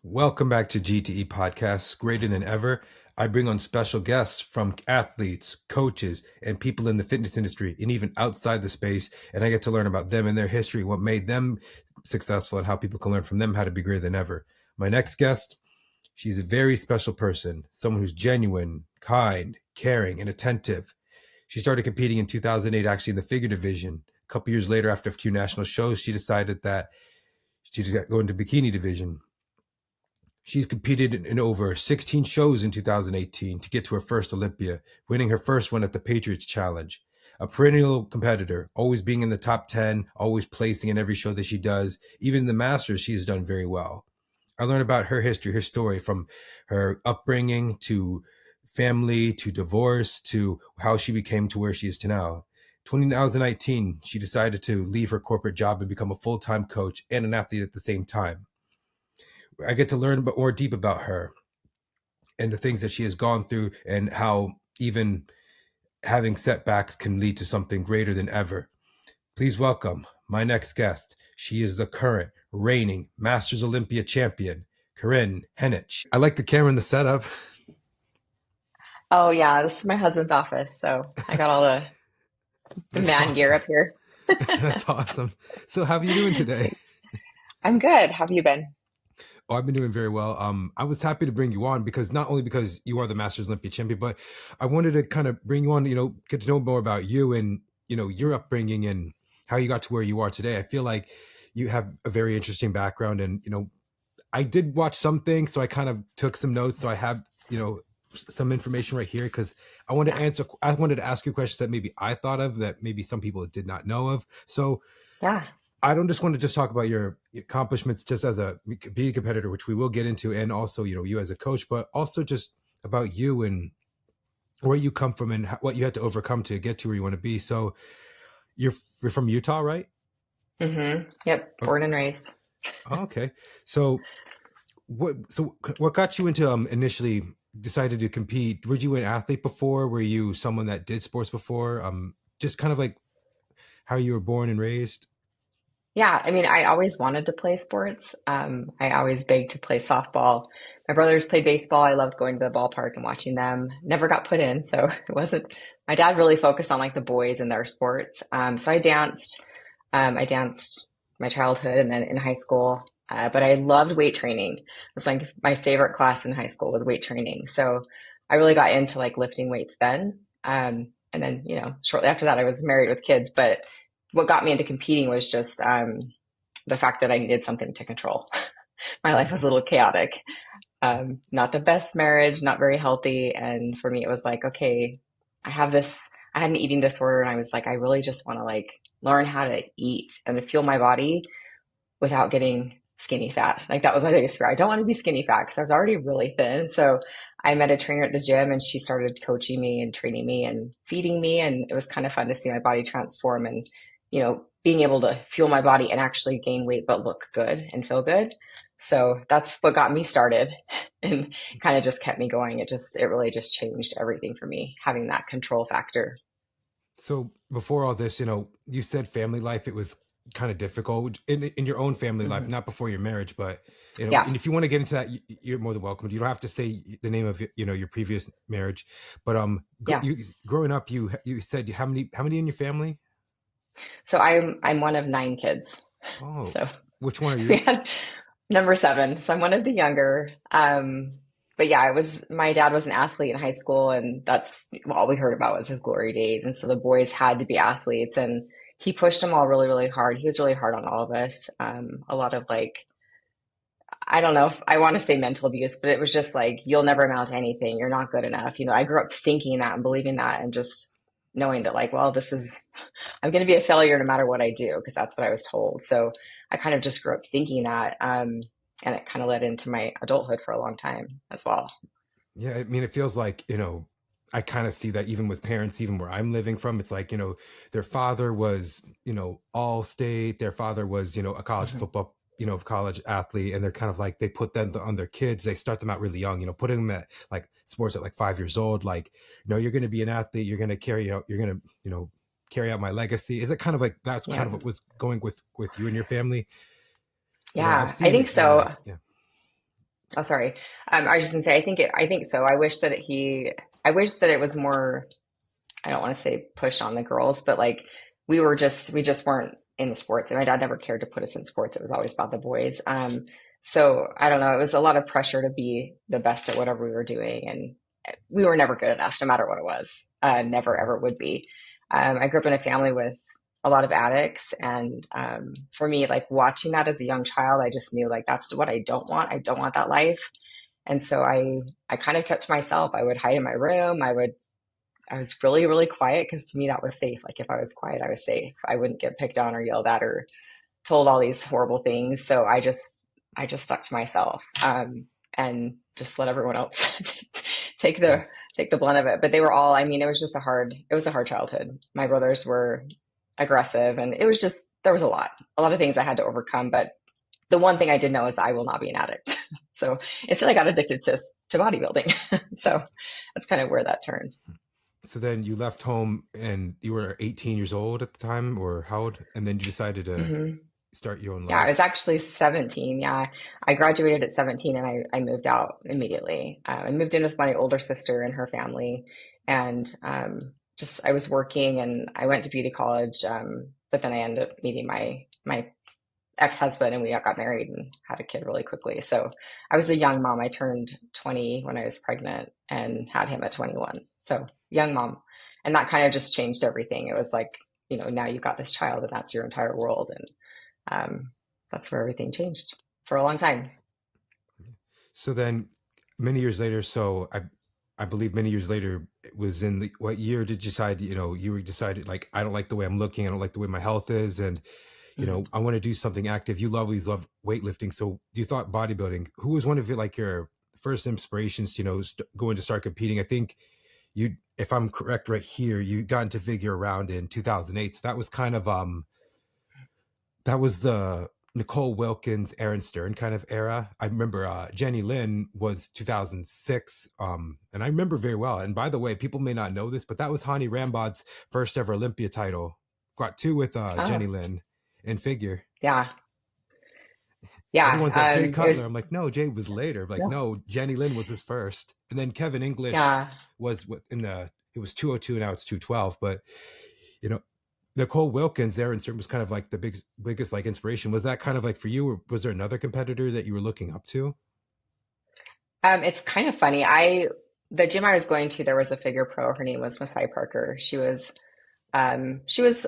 Welcome back to GTE Podcasts, Greater Than Ever. I bring on special guests from athletes, coaches, and people in the fitness industry, and even outside the space. And I get to learn about them and their history, what made them successful, and how people can learn from them how to be greater than ever. My next guest, she's a very special person, someone who's genuine, kind, caring, and attentive. She started competing in 2008, actually in the figure division. A couple years later, after a few national shows, she decided that she'd go into bikini division. She's competed in over 16 shows in 2018 to get to her first Olympia, winning her first one at the Patriots Challenge. A perennial competitor, always being in the top 10, always placing in every show that she does. Even the Masters, she has done very well. I learned about her history, her story, from her upbringing to family to divorce to how she became to where she is to now. 2019, she decided to leave her corporate job and become a full-time coach and an athlete at the same time. I get to learn more deep about her and the things that she has gone through and how even having setbacks can lead to something greater than ever. Please welcome my next guest. She is the current reigning Masters Olympia champion, Kerryne Henich. I like the camera and the setup. Oh yeah, this is my husband's office, so I got all the That's man gear awesome. up here. That's awesome. So how are you doing today? Thanks. I'm good. How have you been? Oh, I've been doing very well. I was happy to bring you on because not only because you are the Masters Olympia champion, but I wanted to kind of bring you on, get to know more about you and, your upbringing and how you got to where you are today. I feel like you have a very interesting background and, I did watch some things, so I kind of took some notes. So I have, some information right here because Yeah. I wanted to ask you questions that maybe I thought of that maybe some people did not know of. So Yeah. I don't just want to just talk about your accomplishments just as a being a competitor, which we will get into, and also you as a coach, but also just about you and where you come from and what you had to overcome to get to where you want to be. So you're from Utah, right? Yep. Oh, Born and raised. okay. So what got you into initially decided to compete? Were you an athlete before? Were you someone that did sports before? Just kind of like how you were born and raised. Yeah, I mean, I always wanted to play sports. I always begged to play softball. My brothers played baseball. I loved going to the ballpark and watching them. Never got put in, so it wasn't. My dad really focused on like the boys and their sports. So I danced. I danced my childhood and then in high school. But I loved weight training. It was like my favorite class in high school was weight training. So I really got into like lifting weights then. And then, shortly after that, I was married with kids, but what got me into competing was just the fact that I needed something to control. My life was a little chaotic. Not the best marriage, not very healthy. And for me, it was like, okay, I have this, I had an eating disorder and I was like, I really just want to like learn how to eat and feel my body without getting skinny fat. Like that was my biggest fear. I don't want to be skinny fat because I was already really thin. So I met a trainer at the gym and she started coaching me and training me and feeding me. And it was kind of fun to see my body transform and, being able to fuel my body and actually gain weight, but look good and feel good. So that's what got me started and kind of just kept me going. It really just changed everything for me, having that control factor. So before all this, you said family life, it was kind of difficult in your own family life, Hmm. not before your marriage, but, Yeah. and if you want to get into that, you're more than welcome. You don't have to say the name of, your previous marriage, but, Yeah. you growing up, you said how many in your family? So I'm one of 9 kids. Oh, So which one are we you? had number 7. So I'm one of the younger. But yeah, my dad was an athlete in high school, and that's all we heard about was his glory days. And so the boys had to be athletes, and he pushed them all really, really hard. He was really hard on all of us. A lot of like, I don't know if I want to say mental abuse, but it was just like, you'll never amount to anything. You're not good enough. I grew up thinking that and believing that, and just knowing that, like, well, I'm going to be a failure no matter what I do, because that's what I was told. So I kind of just grew up thinking that. And it kind of led into my adulthood for a long time as well. Yeah, I mean, it feels like, I kind of see that even with parents, even where I'm living from, it's like, their father was, all state, their father was, a college Mhm. football, college athlete. And they're kind of like, they put them on their kids. They start them out really young, putting them at like sports at like 5 years old. Like, you're going to be an athlete. You're going to you're going to, carry out my legacy. Is it kind of like, that's kind Yeah. of what was going with you and your family? I've Yeah, I seen think it. And so. yeah. Oh, sorry. I was just gonna say, I think so. I wish that it was more, I don't want to say pushed on the girls, but like we just weren't in the sports. And my dad never cared to put us in sports. It was always about the boys. So I don't know. It was a lot of pressure to be the best at whatever we were doing. And we were never good enough, no matter what it was. Never ever would be. I grew up in a family with a lot of addicts. And for me, like watching that as a young child, I just knew like that's what I don't want. I don't want that life. And so I kind of kept to myself. I would hide in my room. I was really, really quiet because to me that was safe. Like if I was quiet, I was safe. I wouldn't get picked on or yelled at or told all these horrible things. So I just stuck to myself, and just let everyone else take Yeah. take the blunt of it. But they were all, I mean, it was a hard childhood. My brothers were aggressive and it was just, there was a lot of things I had to overcome. But the one thing I did know is I will not be an addict. So instead I got addicted to bodybuilding. So that's kind of where that turned. So then you left home and you were 18 years old at the time, or how old? And then you decided to Hmm. start your own Yeah, I was life. actually 17. Yeah, I graduated at 17 and I moved out immediately. I moved in with my older sister and her family. And just I was working and I went to beauty college. But then I ended up meeting my ex-husband and we got married and had a kid really quickly. So I was a young mom. I turned 20 when I was pregnant and had him at 21. So young mom. And that kind of just changed everything. It was like, you know, now you've got this child and that's your entire world. And that's where everything changed for a long time. So then many years later, I believe many years later, it was in the, what year did you decide, you were decided like, I don't like the way I'm looking. I don't like the way my health is. And, Mhm. I want to do something active. You always love weightlifting. So you thought bodybuilding, who was one of your, like your first inspirations to, going to start competing? I think you, if I'm correct right here, you got into figure around in 2008. So that was kind of, that was the Nicole Wilkins, Aaron Stern kind of era. I remember Jenny Lynn was 2006, and I remember very well. And by the way, people may not know this, but that was Hani Rambod's first ever Olympia title. Got two with Jenny Oh, Lynn in figure. yeah. Yeah. Everyone's like Jay It Cutler. was, I'm like, no, Jay was later. I'm like, no. no, Jenny Lynn was his first, and then Kevin English Yeah. was in the. It was 202, now it's 212. But you know, Nicole Wilkins there in certain was kind of like the biggest like inspiration. Was that kind of like for you, or was there another competitor that you were looking up to? It's kind of funny. The gym I was going to, there was a figure pro. Her name was Masai Parker. She was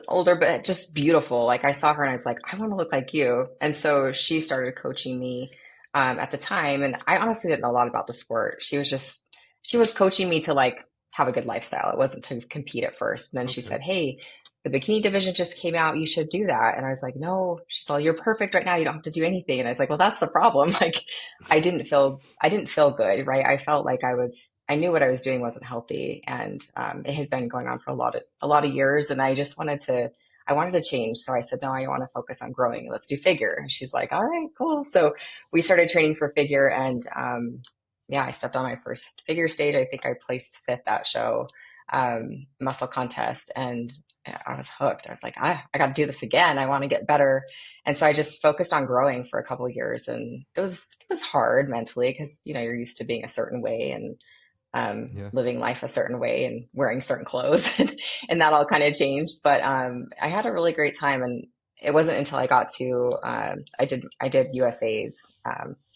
older, but just beautiful. Like I saw her and I was like, I want to look like you. And so she started coaching me, at the time. And I honestly didn't know a lot about the sport. She was coaching me to like have a good lifestyle. It wasn't to compete at first. And then she Okay. said, hey, the bikini division just came out. You should do that. And I was like, no, she's all, you're perfect right now. You don't have to do anything. And I was like, well, that's the problem. Like I didn't feel good, right? I felt like I knew what I was doing wasn't healthy, and it had been going on for a lot of years, and I wanted to change. So I said, no, I want to focus on growing. Let's do figure. And she's like, all right, cool. So we started training for figure, and yeah, I stepped on my first figure stage. I think I placed fifth that show, muscle contest, and I was hooked. I was like, I got to do this again. I want to get better. And so I just focused on growing for a couple of years, and it was hard mentally because you know you're used to being a certain way and Yeah. living life a certain way and wearing certain clothes, and that all kind of changed. But I had a really great time, and it wasn't until I got to I did USA's,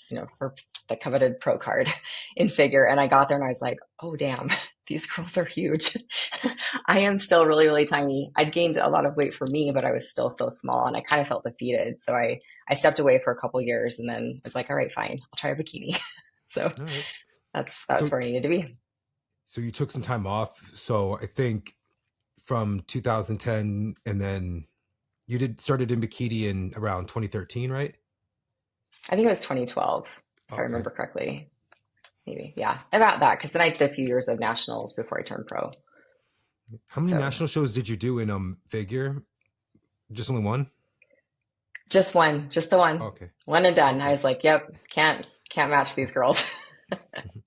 you know, for the coveted pro card in figure, and I got there and I was like, oh damn, these girls are huge. I am still really, really tiny. I'd gained a lot of weight for me, but I was still so small and I kind of felt defeated. So I stepped away for a couple of years and then was like, all right, fine, I'll try a bikini. So All right. that's So where I needed to be. so you took some time off. So I think from 2010, and then you did started in bikini in around 2013, right? I think it was 2012, if I Okay. remember correctly. Maybe. Yeah. About that. Cause then I did a few years of nationals before I turned pro. How many So national shows did you do in figure? Just only one? just one, just the Okay. one and done. I Okay. was like, yep, can't match these girls. Mhm.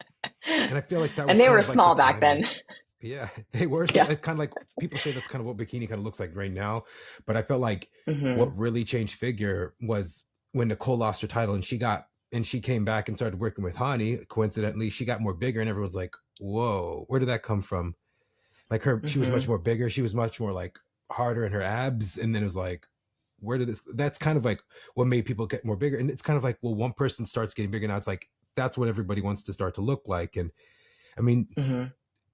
And I feel like that was And they kind were of like the small back time. then. Yeah, they were. Yeah. It's kind of like people say that's kind of what bikini kind of looks like right now. But I felt like Hmm. what really changed figure was when Nicole lost her title and she got and she came back and started working with Hani. Coincidentally, she got more bigger, and everyone's like, "Whoa, where did that come from?" Like she was much Hmm. more bigger. She was much more like harder in her abs, and then it was like, where did this? That's kind of like what made people get more bigger, and it's kind of like, well, one person starts getting bigger now. It's like that's what everybody wants to start to look like, and I mean, Hmm.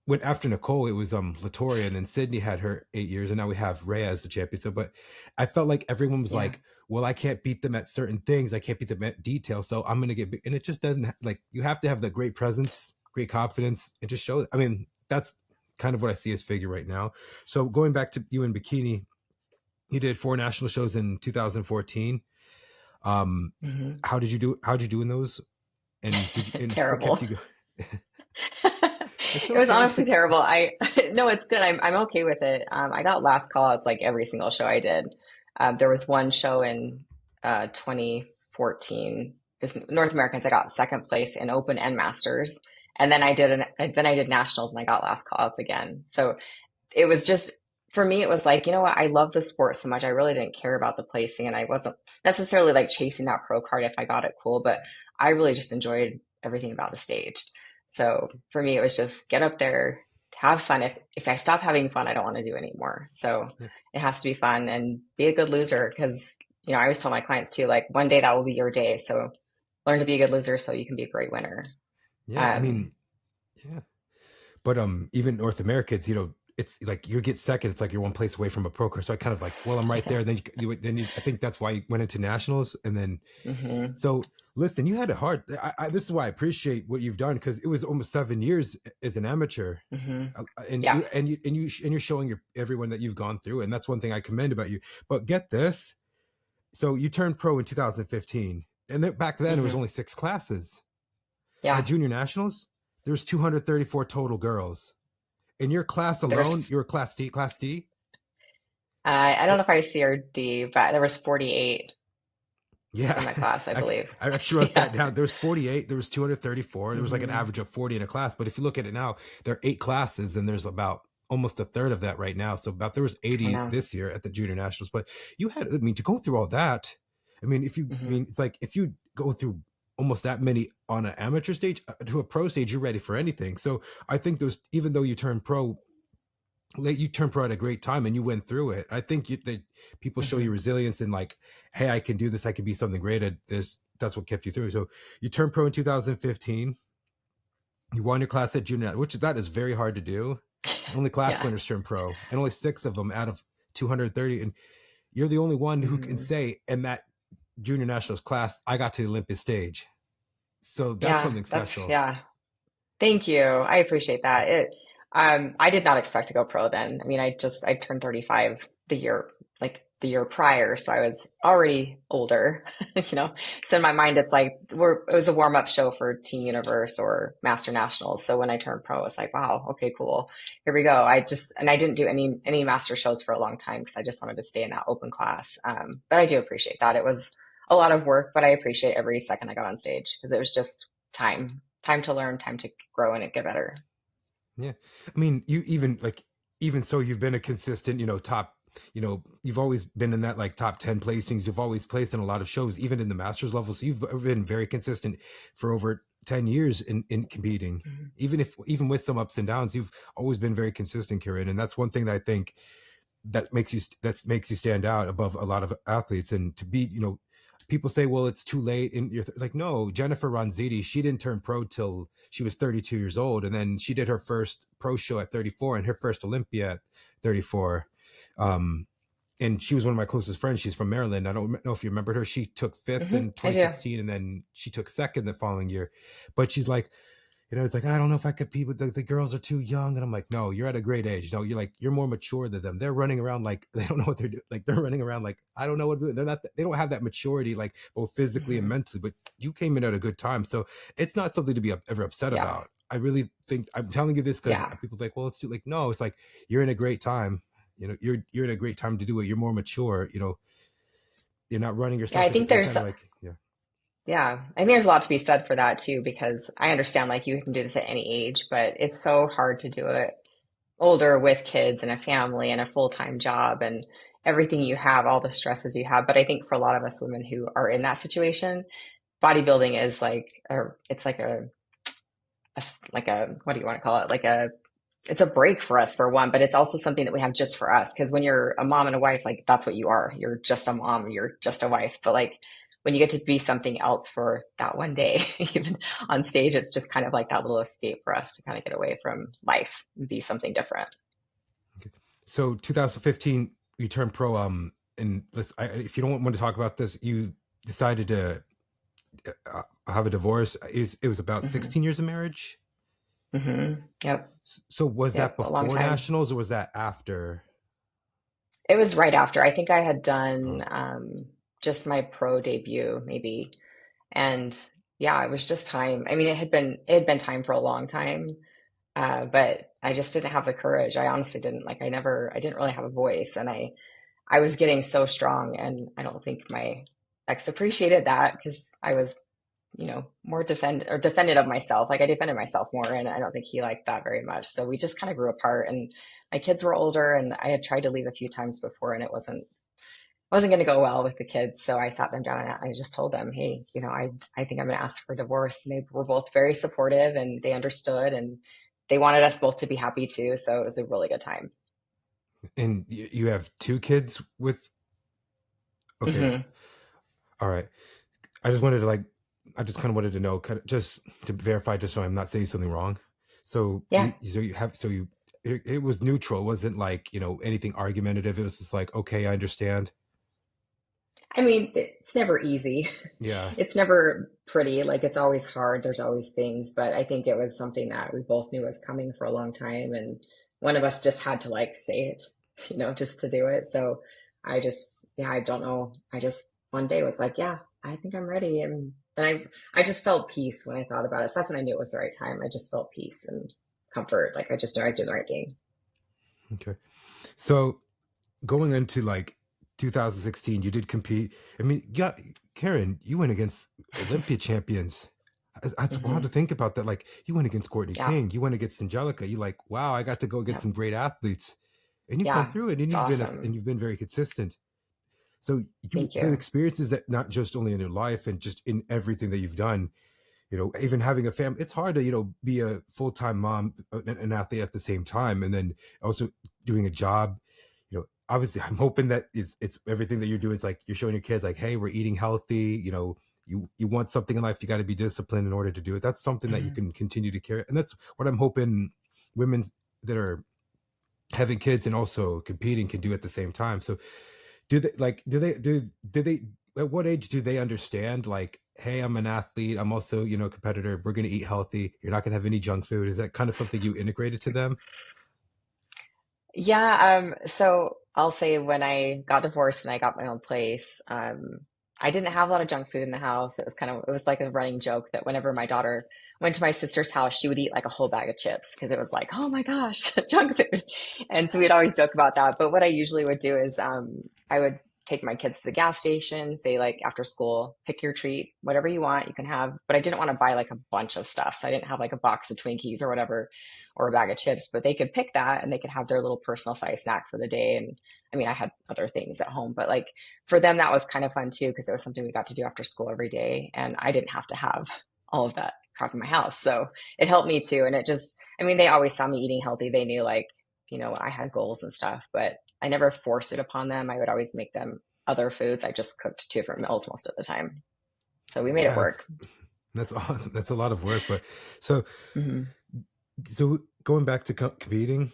when after Nicole, it was Latoria, and then Sydney had her 8 years, and now we have Rhea as the champion. So, but I felt like everyone was Yeah. like, "Well, I can't beat them at certain things. I can't beat them at detail, so I'm gonna get big." And it just doesn't like you have to have the great presence, great confidence, and just show. I mean, that's kind of what I see as figure right now. So going back to you in bikini, you did 4 national shows in 2014. Um, Hmm. how did you do? How did you do in those? And did you? And what kept Terrible. you going? It's It was okay. honestly terrible. No, it's good. I'm okay with it. I got last call outs like every single show I did. There was one show in 2014. It was North Americans. I got second place in Open and Masters, and then I did nationals and I got last call outs again. So it was just for me, it was like, you know what? I love the sport so much. I really didn't care about the placing, and I wasn't necessarily like chasing that pro card if I got it, cool. But I really just enjoyed everything about the stage. So for me, it was just get up there, have fun. If I stop having fun, I don't want to do anymore. So Yeah. it has to be fun and be a good loser because I always tell my clients too, like one day that will be your day. So learn to be a good loser so you can be a great winner. Yeah, I Um, mean, yeah. But even North America, it's like you get second. It's like you're one place away from a pro card. So I kind of like, well, I'm right yeah. there. I think that's why you went into nationals, and then Hmm. so listen, you had it hard. This is why I appreciate what you've done because it was almost 7 years as an amateur, Hmm. and Yeah. you're showing everyone that you've gone through, and that's one thing I commend about you. But get this, so you turned pro in 2015, and then back then it was Hmm. only 6 classes at Yeah. junior nationals. There was 234 total girls. In your class There's alone, you were class D, class D. I don't know It, if I C or D, but there was 48 yeah, in my class, I actually, believe. I actually wrote that Yeah. down. There was 48. There was 234. There was like an Hmm. average of 40 in a class. But if you look at it now, there are 8 classes, and there's about almost a third of that right now. So about there was I 80 know. this year at the junior nationals. But you had, I mean, to go through all that. I Hmm. mean, it's like if you go through almost that many on an amateur stage to a pro stage, you're ready for anything. So I think those, even though you turn pro you turned pro at a great time and you went through it. I think that people show you Hmm. resilience and like, hey, I can do this. I can be something great at this. That's what kept you through. So you turned pro in 2015. You won your class at junior, which that is very hard to do. Only class Yeah. winners turn pro, and only 6 of them out of 230. And you're the only one who can Hmm. say in that junior nationals class, I got to the Olympia stage. So that's Yeah. something That's, special. yeah. Thank you. I appreciate that. I did not expect to go pro then. I mean, I turned 35 the year prior, so I was already older, you know. So in my mind, it's like it was a warm up show for Teen Universe or Master Nationals. So when I turned pro, it's like, wow, okay, cool. Here we go. And I didn't do any master shows for a long time because I just wanted to stay in that open class. But I do appreciate that. It was a lot of work, but I appreciate every second I got on stage because it was just time to learn, time to grow and get better. Yeah. I mean, you even like even so you've been a consistent, top, you've always been in that like top 10 placings. You've always placed in a lot of shows, even in the masters level. So you've been very consistent for over 10 years in competing. Mhm. Even with some ups and downs, you've always been very consistent, Kerryne. And that's one thing that I think that makes you stand out above a lot of athletes. And to be, people say, well, it's too late, and you're like, no. Jennifer Ronziti, she didn't turn pro till she was 32 years old, and then she did her first pro show at 34 and her first Olympia at 34. um and she was one of my closest friends. She's from Maryland. I don't know if you remembered her. She took fifth in I do. 2016, and then she took second the following year. But she's like, it's like, I don't know if I compete with the girls are too young. And I'm like, no, you're at a great age. No, you're more mature than them. They're running around like they don't know what they're doing. Like they're running around like, I don't know what to do. They don't have that maturity, like both physically and Hmm. mentally, but you came in at a good time. So it's not something to be ever upset Yeah. about. I really think I'm telling you this because Yeah. people think, well, it's too like, no, it's like, you're in a great time. You're in a great time to do it. You're more mature, you're not running Yeah. yourself into, you're kind of like, yeah. I think there's a lot to be said for that too, because I understand like you can do this at any age, but it's so hard to do it older with kids and a family and a full-time job and everything you have, all the stresses you have. But I think for a lot of us women who are in that situation, bodybuilding is it's like a, what do you want to call it? It's a break for us for one, but it's also something that we have just for us. Because when you're a mom and a wife, like that's what you are. You're just a mom, you're just a wife. But like when you get to be something else for that one day, even on stage, it's just kind of like that little escape for us to kind of get away from life and be something different. Okay. So 2015, you turned pro. And if you don't want to talk about this, you decided to have a divorce. It was about Hmm. 16 years of marriage. Yep. So was that Yep. A long before time. nationals or was that after? It was right after. I think I had Oh, done just my pro debut, maybe. And yeah, it was just time. I mean, it had been time for a long time, but I just didn't have the courage. I honestly didn't. Like, I didn't really have a voice, and I was getting so strong, and I don't think my ex appreciated that because I was, more defended of myself. Like I defended myself more, and I don't think he liked that very much. So we just kind of grew apart, and my kids were older, and I had tried to leave a few times before, and it wasn't going to go well with the kids. So I sat them down and I just told them, hey, I think I'm going to ask for a divorce. And they were both very supportive and they understood and they wanted us both to be happy too. So it was a really good time. and you have two kids with. Okay, Hmm. all right. I just wanted to like, I just kind of wanted to know, kind of just to verify, just so I'm not saying something wrong. So Yeah. it was neutral. It wasn't like anything argumentative. It was just like, okay, I understand. I mean, it's never easy. Yeah, It's never pretty. Like it's always hard. There's always things, but I think it was something that we both knew was coming for a long time. And one of us just had to like say it, just to do it. So yeah, I don't know. I just one day was like, yeah, I think I'm ready. And I just felt peace when I thought about it. So that's when I knew it was the right time. I just felt peace and comfort. Like I just knew I was doing the right thing. okay. So going into like 2016, you did compete. I mean, yeah, Karen, you went against Olympia champions. That's wild to Hmm. think about that. Like you went against Courtney Yeah. King, you went against Angelica. You like, wow, I got to go against Yeah. some great athletes, and you've gone Yeah. through it, and It's awesome. you've been very consistent. So Thank the you. experiences that not just only in your life and just in everything that you've done, even having a family, it's hard to be a full time mom, an athlete at the same time, and then also doing a job. Obviously, I'm hoping that it's everything that you're doing. It's like you're showing your kids, like, hey, we're eating healthy. You want something in life, you got to be disciplined in order to do it. That's something that you Mhm. can continue to carry, and that's what I'm hoping women that are having kids and also competing can do at the same time. So do they at what age do they understand, like, hey, I'm an athlete, I'm also a competitor, we're going to eat healthy, you're not going to have any junk food? Is that kind of something you integrated to them? Yeah, so I'll say when I got divorced and I got my own place, I didn't have a lot of junk food in the house. It was like a running joke that whenever my daughter went to my sister's house, she would eat like a whole bag of chips because it was like, oh my gosh, junk food. And so we'd always joke about that. But what I usually would do is I would take my kids to the gas station, say like after school, pick your treat, whatever you want, you can have. But I didn't want to buy like a bunch of stuff. So I didn't have like a box of Twinkies or whatever or a bag of chips, but they could pick that and they could have their little personal size snack for the day. And I mean, I had other things at home, but like for them, that was kind of fun too, because it was something we got to do after school every day. And I didn't have to have all of that crap in my house. So it helped me too. And I mean, they always saw me eating healthy. They knew like, I had goals and stuff, but I never forced it upon them. I would always make them other foods. I just cooked two different meals most of the time. So we made it Yeah, work. that's awesome. That's a lot of work. But so Hmm. so going back to competing,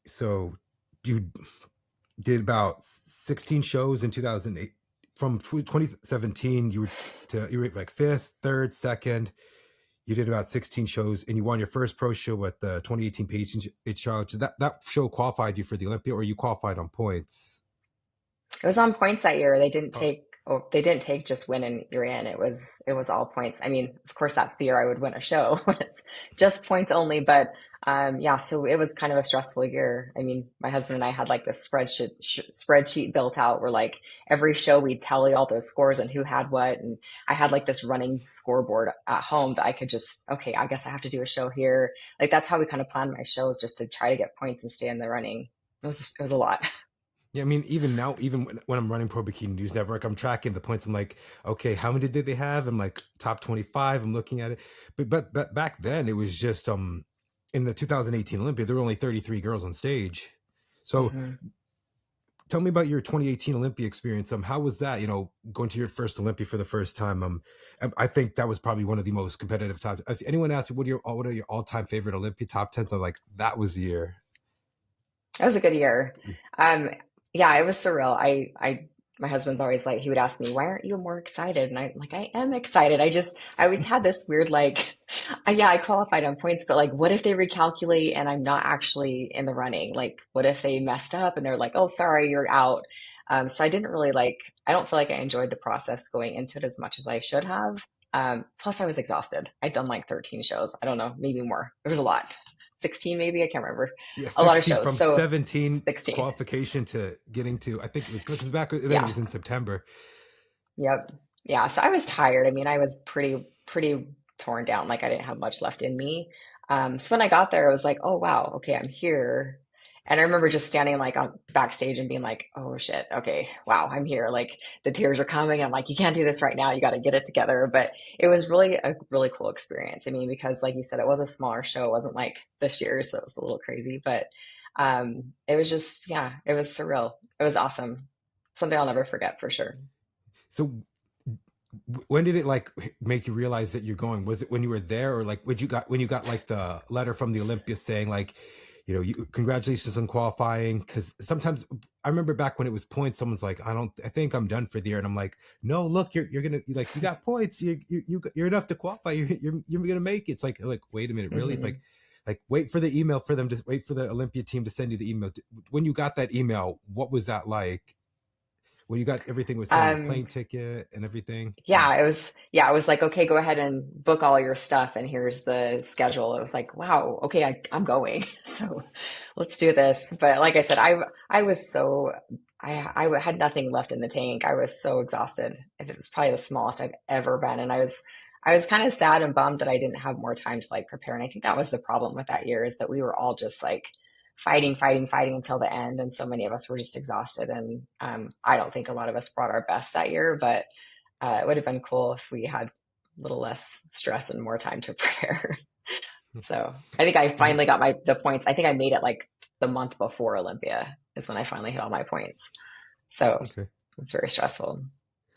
so you did about 16 shows in 2008. From 2017, you were like fifth, third, second. You did about 16 shows, and you won your first pro show at the 2018 Page Challenge. That show qualified you for the Olympia, or you qualified on points? It was on points that year. Oh, They didn't take just win and you're in. It was all points. I mean, of course that's the year I would win a show when it's just points only, but yeah, so it was kind of a stressful year. I mean, my husband and I had like this spreadsheet built out where like every show we'd tally all those scores and who had what, and I had like this running scoreboard at home that I could just, okay, I guess I have to do a show here. Like that's how we kind of planned my shows, just to try to get points and stay in the running. It was a lot. Yeah, I mean, even now, even when I'm running Pro Bikini News Network, I'm tracking the points. I'm like, okay, how many did they have? I'm like top 25. I'm looking at it, but back then it was just in the 2018 Olympia there were only 33 girls on stage. So Hmm. tell me about your 2018 Olympia experience. How was that? You know, going to your first Olympia for the first time. I think that was probably one of the most competitive times. If anyone asks me what are your all time favorite Olympia top tens, I'm like, that was the year. It was a good year. Um, yeah, it was surreal. My husband's always like, he would ask me, why aren't you more excited? And I'm like, I am excited. I always had this weird, like, yeah, I qualified on points, but like, what if they recalculate and I'm not actually in the running? Like, what if they messed up and they're like, oh, sorry, you're out. So I didn't really like, I don't feel like I enjoyed the process going into it as much as I should have. Plus I was exhausted. I'd done like 13 shows. I don't know, maybe more. It was a lot. 16 maybe, I can't remember. Yeah, A lot of 16 shows. from So 17 16. qualification to getting to, I think it was because back then it Yeah. was in September. Yep. Yeah. So I was tired. I mean, I was pretty torn down. Like I didn't have much left in me. So when I got there, I was like, oh wow, okay, I'm here. And I remember just standing like on backstage and being like, oh shit, okay, wow, I'm here. Like the tears are coming. I'm like, you can't do this right now. You got to get it together. But it was really a really cool experience. I mean, because like you said, it was a smaller show. It wasn't like this year, so it was a little crazy. But it was just, yeah, it was surreal. It was awesome. Something I'll never forget for sure. So when did it like make you realize that you're going? Was it when you were there, or like when you got like the letter from the Olympia saying like, you know, you congratulations on qualifying? Because sometimes I remember back when it was points, someone's like, I think I'm done for the year, and I'm like, no, look, you're gonna like you got points, you're enough to qualify, you're gonna make it. It's like wait a minute, really? It's Hmm. like wait for the email for them to wait for the Olympia team to send you the email. When you got that email, what was that like? When you got everything was sent, your Um, plane ticket and everything, and yeah, it was like, okay, go ahead and book all your stuff and here's the schedule. It was like, wow, okay, I'm going. So let's do this. But like I said, I was so I had nothing left in the tank. I was so exhausted. It was probably the smallest I've ever been. And I was kind of sad and bummed that I didn't have more time to like prepare. And I think that was the problem with that year is that we were all just like fighting until the end. And so many of us were just exhausted. And I don't think a lot of us brought our best that year, but it would have been cool if we had a little less stress and more time to prepare. So I think I I mean, finally got the points. I think I made it like the month before Olympia is when I finally hit all my points. So okay. it's very stressful.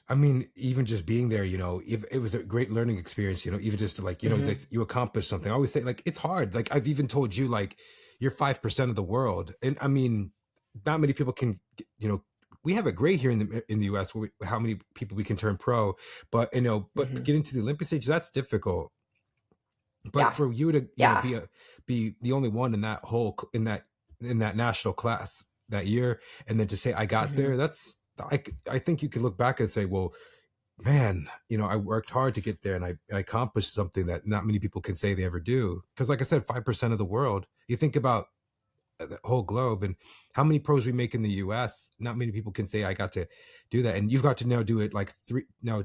I mean, even just being there, you know, if it was a great learning experience, you know, even just to like, you know, Hmm. that you accomplished something. I always say like it's hard. Like I've even told you like you're 5% of the world. And I mean, not many people can, you know, we have it great here in the US where how many people we can turn pro, but you know, but Hmm. getting to the Olympic stage, that's difficult. But Yeah. for you to, you know, Yeah. be the only one in that in that national class that year, and then to say I got Hmm. there, I think you could look back and say, well, man, you know, I worked hard to get there, and I accomplished something that not many people can say they ever do. Because, like I said, 5% of the world. You think about the whole globe and how many pros we make in the U.S. Not many people can say I got to do that, and you've got to now do it like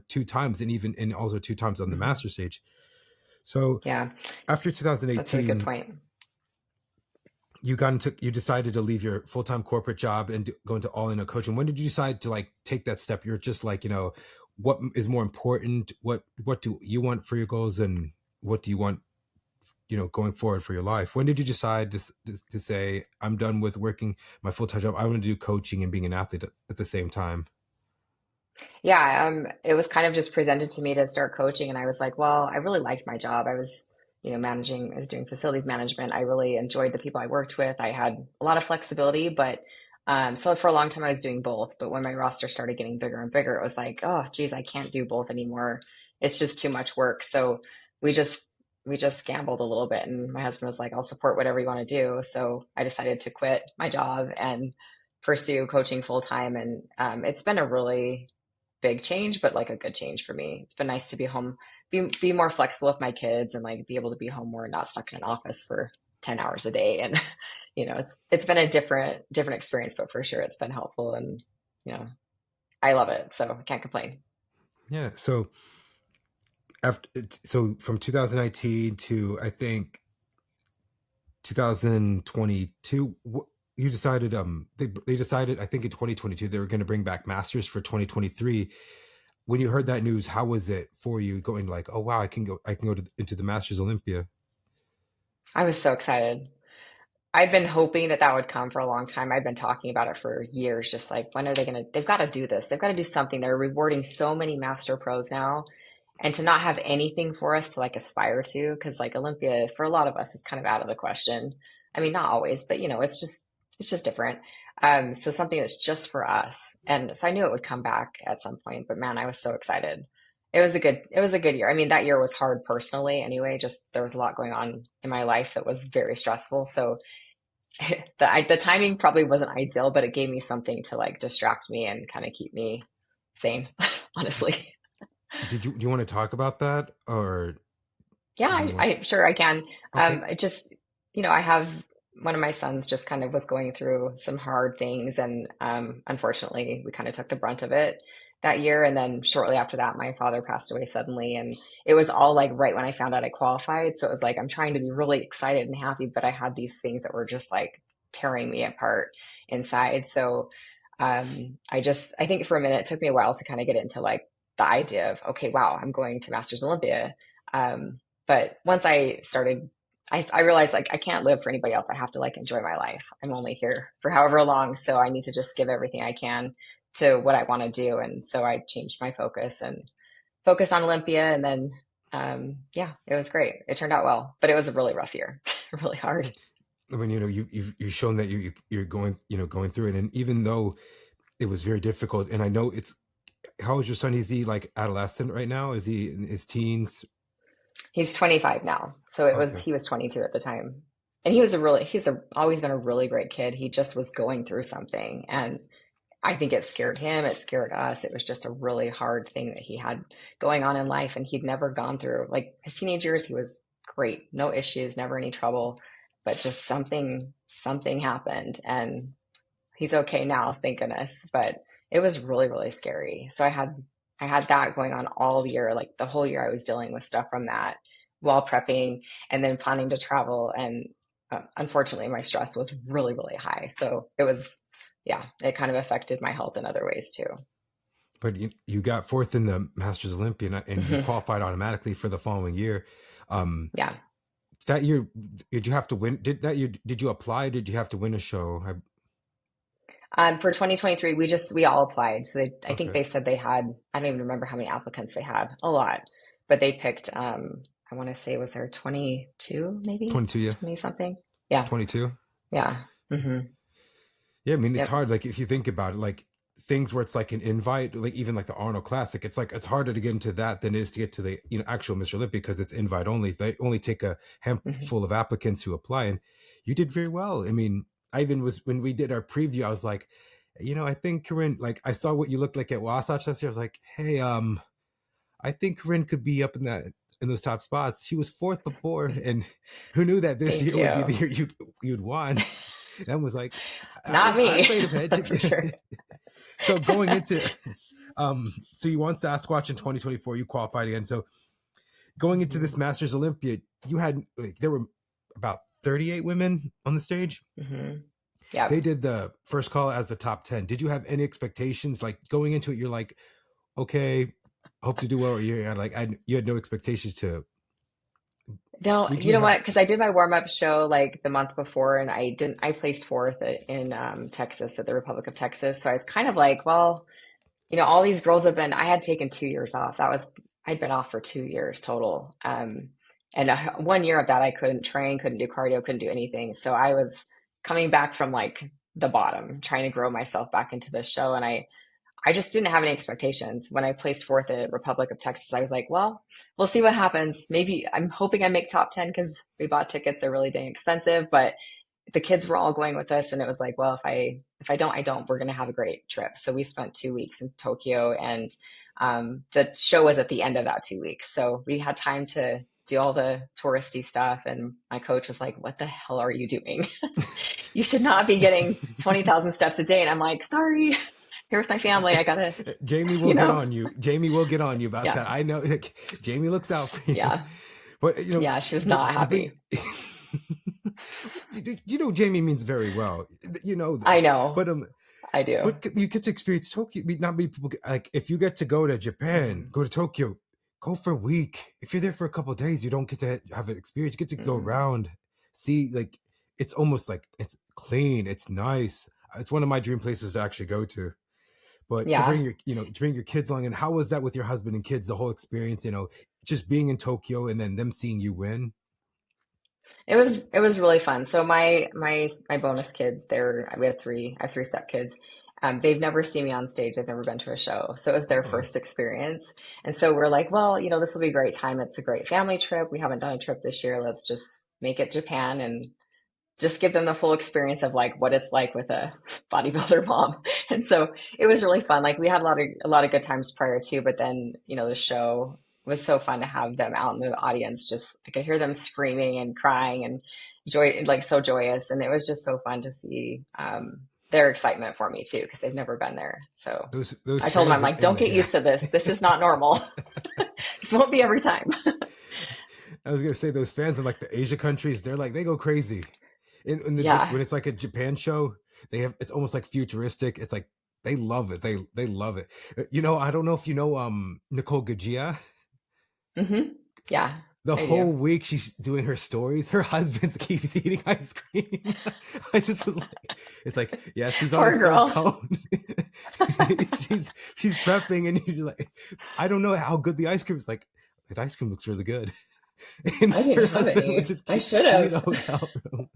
two times, and also two times on the Hmm. master stage. So Yeah. after That's a good 2018, point. you decided to leave your full-time corporate job and go into all in a coaching. When did you decide to like take that step? You're just like, you know, what is more important? What do you want for your goals, and what do you want, you know, going forward for your life? When did you decide to say I'm done with working my full-time job, I want to do coaching and being an athlete at the same time? Yeah, it was kind of just presented to me to start coaching, and I was like, well, I really liked my job. I was, I was doing facilities management. I really enjoyed the people I worked with. I had a lot of flexibility, but so for a long time I was doing both. But when my roster started getting bigger and bigger, it was like, oh, geez, I can't do both anymore. It's just too much work. So we just we just gambled a little bit, and my husband was like, I'll support whatever you want to do. So I decided to quit my job and pursue coaching full time, and it's been a really big change, but like a good change for me. It's been nice to be home, be more flexible with my kids and like be able to be home more and not stuck in an office for 10 hours a day. And it's been a different experience, but for sure it's been helpful and you know, I love it. So I can't complain. Yeah. So after from 2019 to I think 2022, you decided they decided, I think in 2022 they were going to bring back Masters for 2023. When you heard that news, how was it for you going like, oh wow, I can go into the Masters Olympia? I was so excited. I've been hoping that that would come for a long time. I've been talking about it for years, just like, when are they going to, they've got to do this. They've got to do something. They're rewarding so many master pros now. And to not have anything for us to like aspire to, because like Olympia for a lot of us is kind of out of the question. I mean, not always, but it's just different. So something that's just for us. And so I knew it would come back at some point, but man, I was so excited. It was a good year. I mean, that year was hard personally anyway, just there was a lot going on in my life that was very stressful. So the timing probably wasn't ideal, but it gave me something to like distract me and kind of keep me sane, honestly. Do you want to talk about that, or Yeah, do you want? I sure I can. Okay. I just, I have one of my sons just kind of was going through some hard things, and unfortunately, we kind of took the brunt of it that year. And then shortly after that, my father passed away suddenly, and it was all like right when I found out I qualified. So it was like I'm trying to be really excited and happy, but I had these things that were just like tearing me apart inside. So I think for a minute it took me a while to kind of get into like the idea of okay, wow, I'm going to Masters Olympia. But once I started, I realized like I can't live for anybody else. I have to like enjoy my life. I'm only here for however long, so I need to just give everything I can to what I want to do. And so I changed my focus and focused on Olympia. And then, yeah, it was great. It turned out well, but it was a really rough year, really hard. I mean, you've shown that you're going, going through it, and even though it was very difficult, and I know it's, how is your son? Is he like adolescent right now? Is he in his teens? He's 25 now, so Okay. he was 22 at the time, and always been a really great kid. He just was going through something, and I think it scared him. It scared us. It was just a really hard thing that he had going on in life, and he'd never gone through. Like his teenage years, he was great, no issues, never any trouble, but just something happened, and he's okay now, thank goodness. But it was really, really scary. So I had that going on all year, like the whole year I was dealing with stuff from that while prepping and then planning to travel. And unfortunately, my stress was really, really high. So it was, yeah, it kind of affected my health in other ways too. But you got fourth in the Masters Olympia, and you Hmm. qualified automatically for the following year. Um, Yeah. that year, did you have to win? Did you apply? Did you have to win a show? For 2023, we all applied. So I think Okay, they said they had, I don't even remember how many applicants they had, a lot, but they picked, I want to say, was there 22, maybe 22, yeah, 20 something? Yeah. 22. Yeah. Hmm. Yeah, I mean, it's Yep. hard. Like if you think about it, like things where it's like an invite, like even like the Arnold Classic, it's like it's harder to get into that than it is to get to the actual Mr. Olympia, because it's invite only. They only take a Hmm. handful of applicants who apply, and you did very well. I mean, I even was, when we did our preview, I was like, I think Corinne, like I saw what you looked like at Wasatch last year. I was like, hey, I think Corinne could be up in that, in those top spots. She was fourth before, and who knew that this Thank year would be the you. year you'd won. That was like, Not I me, played a hedge. that's for sure. So going into, so you won Sasquatch in 2024, you qualified again. So going into Hmm. this Masters Olympia, you had like, there were about 38 women on the stage. Hmm. They Yep. did the first call as the top 10. Did you have any expectations? Like going into it, you're like, okay, hope to do well. Or you're like, you had no expectations to, No, did you you know have, what? Because I did my warm-up show like the month before, and I placed fourth in Texas at the Republic of Texas. So I was kind of like, well, all these girls I had taken 2 years off. I'd been off for 2 years total. And one year of that, I couldn't train, couldn't do cardio, couldn't do anything. So I was coming back from like the bottom, trying to grow myself back into the show. And I just didn't have any expectations. When I placed fourth at Republic of Texas, I was like, well, we'll see what happens. Maybe I'm hoping I make top 10 because we bought tickets. They're really dang expensive, but the kids were all going with us, and it was like, well, if I don't, I don't. We're going to have a great trip. So we spent 2 weeks in Tokyo, and the show was at the end of that 2 weeks. So we had time to do all the touristy stuff. And my coach was like, what the hell are you doing? You should not be getting 20,000 steps a day. And I'm like, sorry, here with my family. I gotta, Jamie will you get know, on you. Jamie will get on you about yeah, that. I know, like, Jamie looks out for you. yeah, But yeah. She was not you bring happy. you know Jamie means very well. You know I that. know. But I do. but you get to experience Tokyo. Not many people like if you get to go to Japan, Hmm. go to Tokyo, go for a week. If you're there for a couple of days, you don't get to have an experience. You get to go Hmm. around, see like it's almost like it's clean, it's nice. It's one of my dream places to actually go to. But to Yeah. bring your to bring your kids along, and how was that with your husband and kids? The whole experience, just being in Tokyo and then them seeing you win. It was really fun. So my bonus kids, I have three step kids. They've never seen me on stage. They've never been to a show. So it was their Oh, first experience. And so we're like, well, this will be a great time. It's a great family trip. We haven't done a trip this year. Let's just make it Japan and just give them the full experience of like what it's like with a bodybuilder mom. And so it was really fun. Like we had a lot of good times prior to, but then, the show was so fun to have them out in the audience. Just I could hear them screaming and crying and joy, like so joyous. And it was just so fun to see their excitement for me too, because they've never been there. So those I told them, I'm fans like, in don't the get used to this. This is not normal. This won't be every time. I was gonna say those fans in like the Asia countries, they're like they go crazy. Yeah. When it's like a Japan show, it's almost like futuristic. It's like they love it. They love it. I don't know if you know Nicole Gajia. Hmm. Yeah, The I do. whole week she's doing her stories. Her husband keeps eating ice cream. I just was like, it's like, yes, he's on Poor his third girl. cone. she's prepping and she's like, I don't know how good the ice cream is. Like, that ice cream looks really good. And I didn't her have husband would any. just I keep should give me the have. hotel room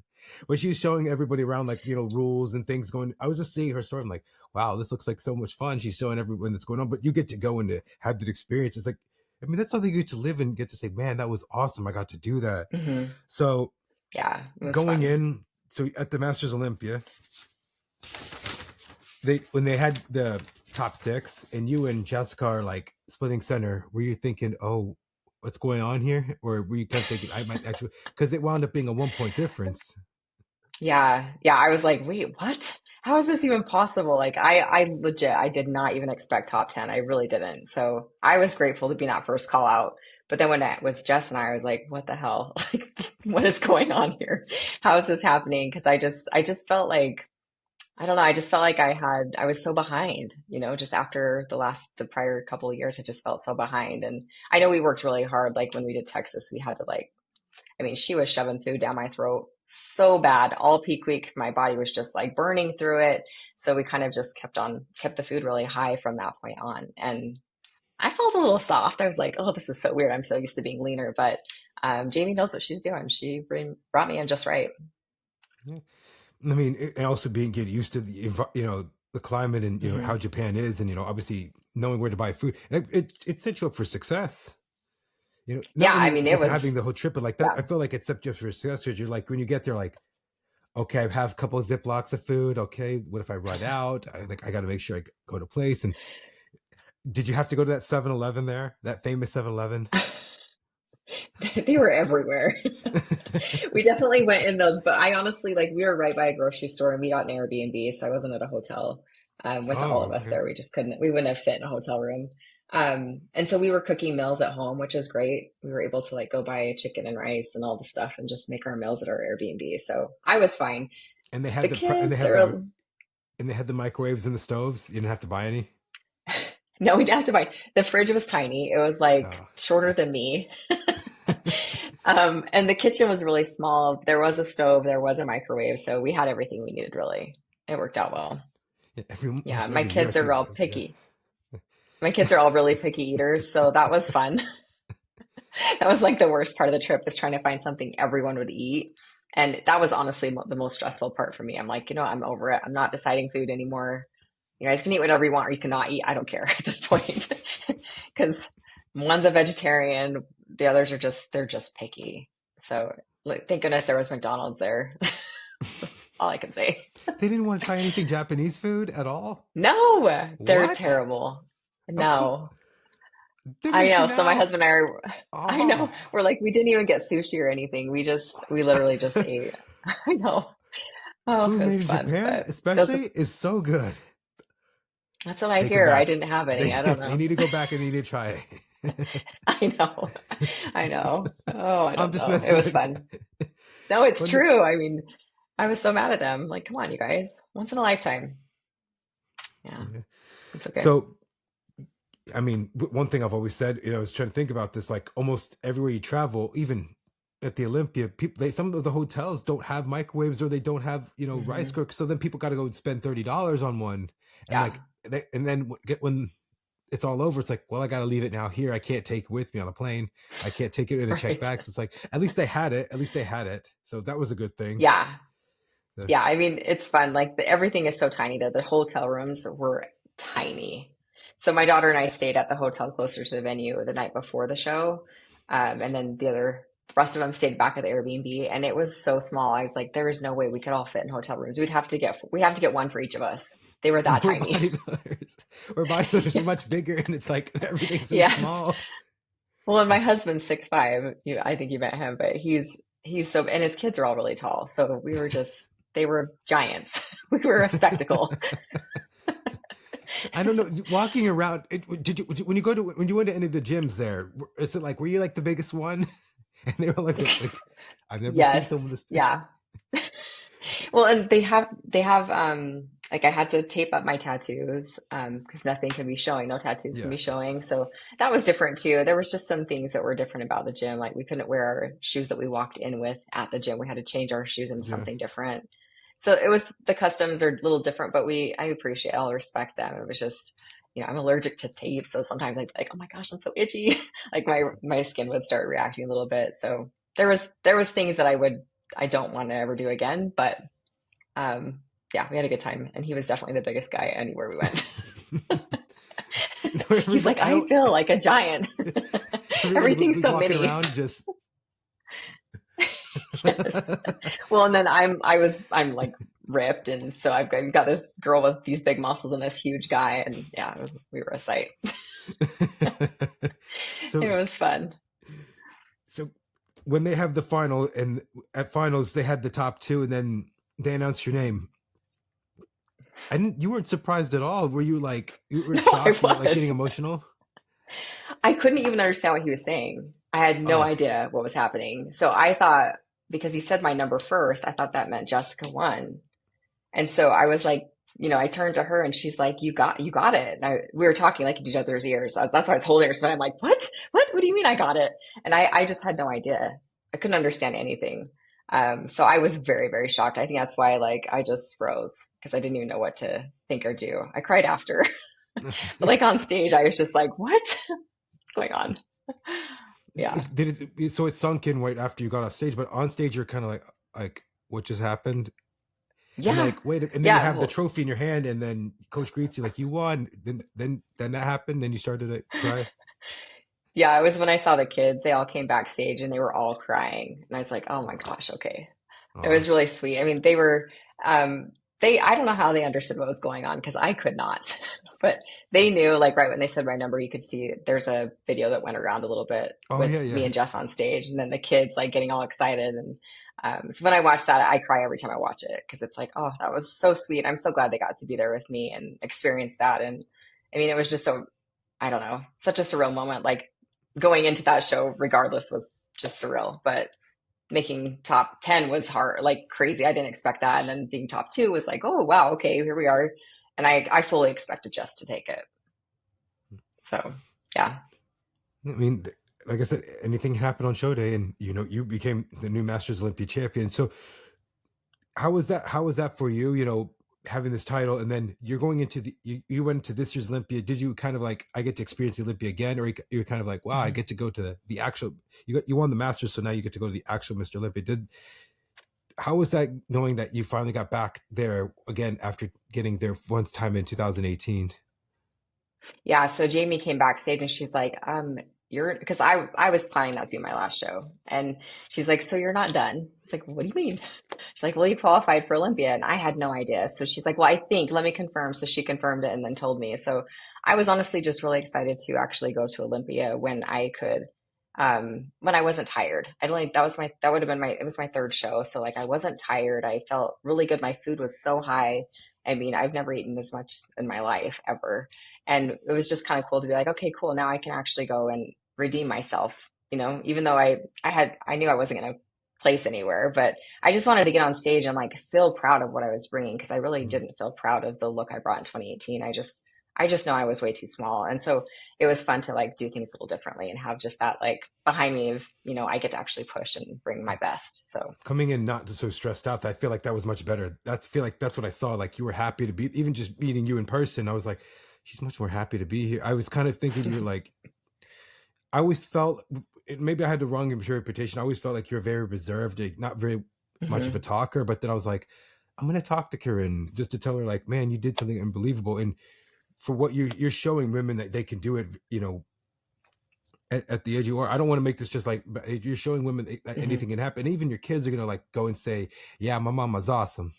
where she was showing everybody around, like, rules and things going. I was just seeing her story. I'm like, wow, this looks like so much fun. She's showing everyone that's going on, but you get to go and to have that experience. It's like, I mean, that's something you get to live and get to say, man, that was awesome. I got to do that. Hmm. So Yeah, it was going fun. in, so at the Masters Olympia, when they had the top six and you and Jessica are like splitting center, were you thinking, oh, what's going on here? Or were you kind of thinking I might actually, because it wound up being a 1 point difference. Yeah, yeah. I was like, wait, what? How is this even possible? Like, I legit, I did not even expect top 10. I really didn't. So I was grateful to be in that first call out. But then when it was Jess and I was like, what the hell? Like, what is going on here? How is this happening? Because I just felt like, I don't know. I just felt like I was so behind, just after the prior couple of years, I just felt so behind. And I know we worked really hard. Like when we did Texas, we had to like, I mean, she was shoving food down my throat so bad all peak weeks. My body was just like burning through it. So we kind of just kept the food really high from that point on. And I felt a little soft. I was like, oh, this is so weird. I'm so used to being leaner. But Jamie knows what she's doing. She brought me in just right. Yeah. I mean, and also being get used to the climate and Hmm. how Japan is, and obviously knowing where to buy food. It sets you up for success. Yeah, Not I only mean, it just having was, the whole trip, but like that, yeah. I feel like it sets you up for success. Because you're like when you get there, like, okay, I have a couple of Ziplocs of food. Okay, what if I run out? I got to make sure I go to place. And did you have to go to that 7-Eleven there, that famous 7-Eleven? They were everywhere. We definitely went in those, but I honestly like we were right by a grocery store and we got an Airbnb, so I wasn't at a hotel with all of Oh, us okay. there. We wouldn't have fit in a hotel room. And so we were cooking meals at home, which is great. We were able to like go buy chicken and rice and all the stuff and just make our meals at our Airbnb. So I was fine. And they The had kids are and they had the microwaves and the stoves. You didn't have to buy any. no, we didn't have to buy. The fridge was tiny. It was like Oh, shorter than me. And the kitchen was really small. There was a stove, there was a microwave, so we had everything we needed, really. It worked out well. yeah, Yeah, almost every year I are think, all yeah. picky. My kids are all really picky eaters, so that was fun. That was like the worst part of the trip was trying to find something everyone would eat. And that was honestly the most stressful part for me. I'm like, I'm over it. I'm not deciding food anymore. You guys can eat whatever you want or you cannot eat. I don't care at this point. Because one's a vegetarian, the others they're just picky. So like, thank goodness there was McDonald's there. That's all I can say. They didn't want to try anything Japanese food at all. No, they're What? terrible. Oh, come! No, They're I know. missing So my out. husband and I, I Oh, know. We're like, we didn't even get sushi or anything. We literally just ate. I know. Oh, food it made was in fun, Japan, but those, especially, is so good. that's what I Take them hear. I back. didn't have They any. I don't they know. need to go back and they need to try it. I know. I know. Oh, I I'm don't just know. It messing was with fun. you. No, it's But true. I mean, I was so mad at them. Like, come on, you guys. Once in a lifetime. Yeah, Yeah. it's okay. So, I mean, one thing I've always said, I was trying to think about this, like almost everywhere you travel, even at the Olympia, people, some of the hotels don't have microwaves or they don't have, rice Hmm. cookers. So then people got to go spend $30 on one. And Yeah, like, and then when it's all over, it's like, well, I got to leave it now here. I can't take it with me on a plane. I can't take it in a check right. bag. So it's like, at least they had it. At least they had it. So that was a good thing. Yeah. So, Yeah. I mean, it's fun. Like everything is so tiny that the hotel rooms were tiny. So my daughter and I stayed at the hotel closer to the venue the night before the show. And then the rest of them stayed back at the Airbnb, and it was so small. I was like, there is no way we could all fit in hotel rooms. We'd have to get one for each of us. They were that we're tiny. bodybuilders. We're bodybuilders. We're Yeah. much bigger, and it's like everything's so Yes. small. Well, and my husband's 6'5". I think you met him, but he's so, and his kids are all really tall. So they were giants. We were a spectacle. I don't know. Walking around, did you when you went to any of the gyms there? Is it like were you like the biggest one? And they were like I've never seen someone Yes. this. Yeah. Well, and they have like I had to tape up my tattoos because nothing can be showing, no tattoos can Yeah, be showing. So that was different too. There was just some things that were different about the gym. Like we couldn't wear our shoes that we walked in with at the gym. We had to change our shoes into yeah. something different. So it was the customs are a little different, but I appreciate, I'll respect them. It was just, I'm allergic to tape, so sometimes I'd be like, oh my gosh, I'm so itchy. Like my skin would start reacting a little bit. So there was things that I don't want to ever do again, but um, yeah, we had a good time, and he was definitely the biggest guy anywhere we went. So He's like, I feel like a giant. everybody Everything's was so walking mini. around just. Yes. Well, and then I'm like ripped, and so I've got this girl with these big muscles and this huge guy, and yeah, we were a sight. It So was fun. so when they have the final and at finals they had the top two and then they announced your name. You weren't surprised at all. Were you like you were No, I shocked? You weren't like getting was. emotional? I couldn't even understand what he was saying. I had no Oh, idea what was happening. So I thought, because he said my number first, I thought that meant Jessica won. And so I was like, I turned to her and she's like, you got it. And we were talking like in each other's ears. That's why I was holding her. So I'm like, what do you mean I got it? And I just had no idea. I couldn't understand anything. So I was very, very shocked. I think that's why like I just froze because I didn't even know what to think or do. I cried after, but like on stage, I was just like, what's going on? Yeah. so it sunk in right after you got off stage, but on stage you're kind of like what just happened? And Yeah. like wait, and then you Yeah. have the Well, trophy in your hand, and then coach greets you like you won. Then that happened, and you started to cry. yeah, it was when I saw the kids, they all came backstage and they were all crying. And I was like, oh my gosh, okay. It Aw. was really sweet. I mean, they were, I don't know how they understood what was going on because I could not, but they knew, like, right when they said my number, you could see there's a video that went around a little bit Oh with yeah, me yeah. and Jess on stage, and then the kids like getting all excited. And so when I watch that, I cry every time I watch it because it's like, oh, that was so sweet. I'm so glad they got to be there with me and experience that. And I mean, it was just I don't know, such a surreal moment. Like going into that show, regardless, was just surreal. But making top 10 was hard, like crazy. I didn't expect that. And then being top two was like, oh, wow, okay, here we are. And I fully expected Jess to take it. So, yeah. I mean, like I said, anything can happen on show day, and you became the new Masters Olympia champion. So how was that? How was that for you? Having this title, and then you're going into you went to this year's Olympia. Did you kind of like I get to experience the Olympia again, or you were kind of like, wow, I Mhm. get to go to the actual. You won the Masters, so now you get to go to the actual Mr. Olympia. How was that knowing that you finally got back there again after getting there once time in 2018? Yeah. So Jamie came backstage and she's like, because I was planning that to be my last show. And she's like, so you're not done? It's like, what do you mean? She's like, well, you qualified for Olympia. And I had no idea. So she's like, well, I think, let me confirm. So she confirmed it and then told me. So I was honestly just really excited to actually go to Olympia when I could, when I wasn't tired. That would have been it was my third show. So like I wasn't tired. I felt really good. My food was so high. I mean, I've never eaten this much in my life ever. And it was just kind of cool to be like, okay, cool. Now I can actually go and redeem myself, even though I knew I wasn't going to place anywhere, but I just wanted to get on stage and like feel proud of what I was bringing because I really Mm. didn't feel proud of the look I brought in 2018. I just know I was way too small. And so it was fun to like do things a little differently and have just that like behind me of, I get to actually push and bring my best. So Coming in not so stressed out, I feel like that was much better. That's feel like that's what I saw. Like you were happy to be, even just meeting you in person. I was like, she's much more happy to be here. I was kind of thinking you're like, I always felt maybe I had the wrong interpretation. I always felt like you're very reserved, like, not very much of a mhm. talker. But then I was like, I'm gonna talk to Kerryne just to tell her like, man, you did something unbelievable, and for what you're showing women that they can do it. At the age you are, I don't want to make this just like, but you're showing women that Mhm. anything can happen. Even your kids are gonna like go and say, "Yeah, my mama's awesome."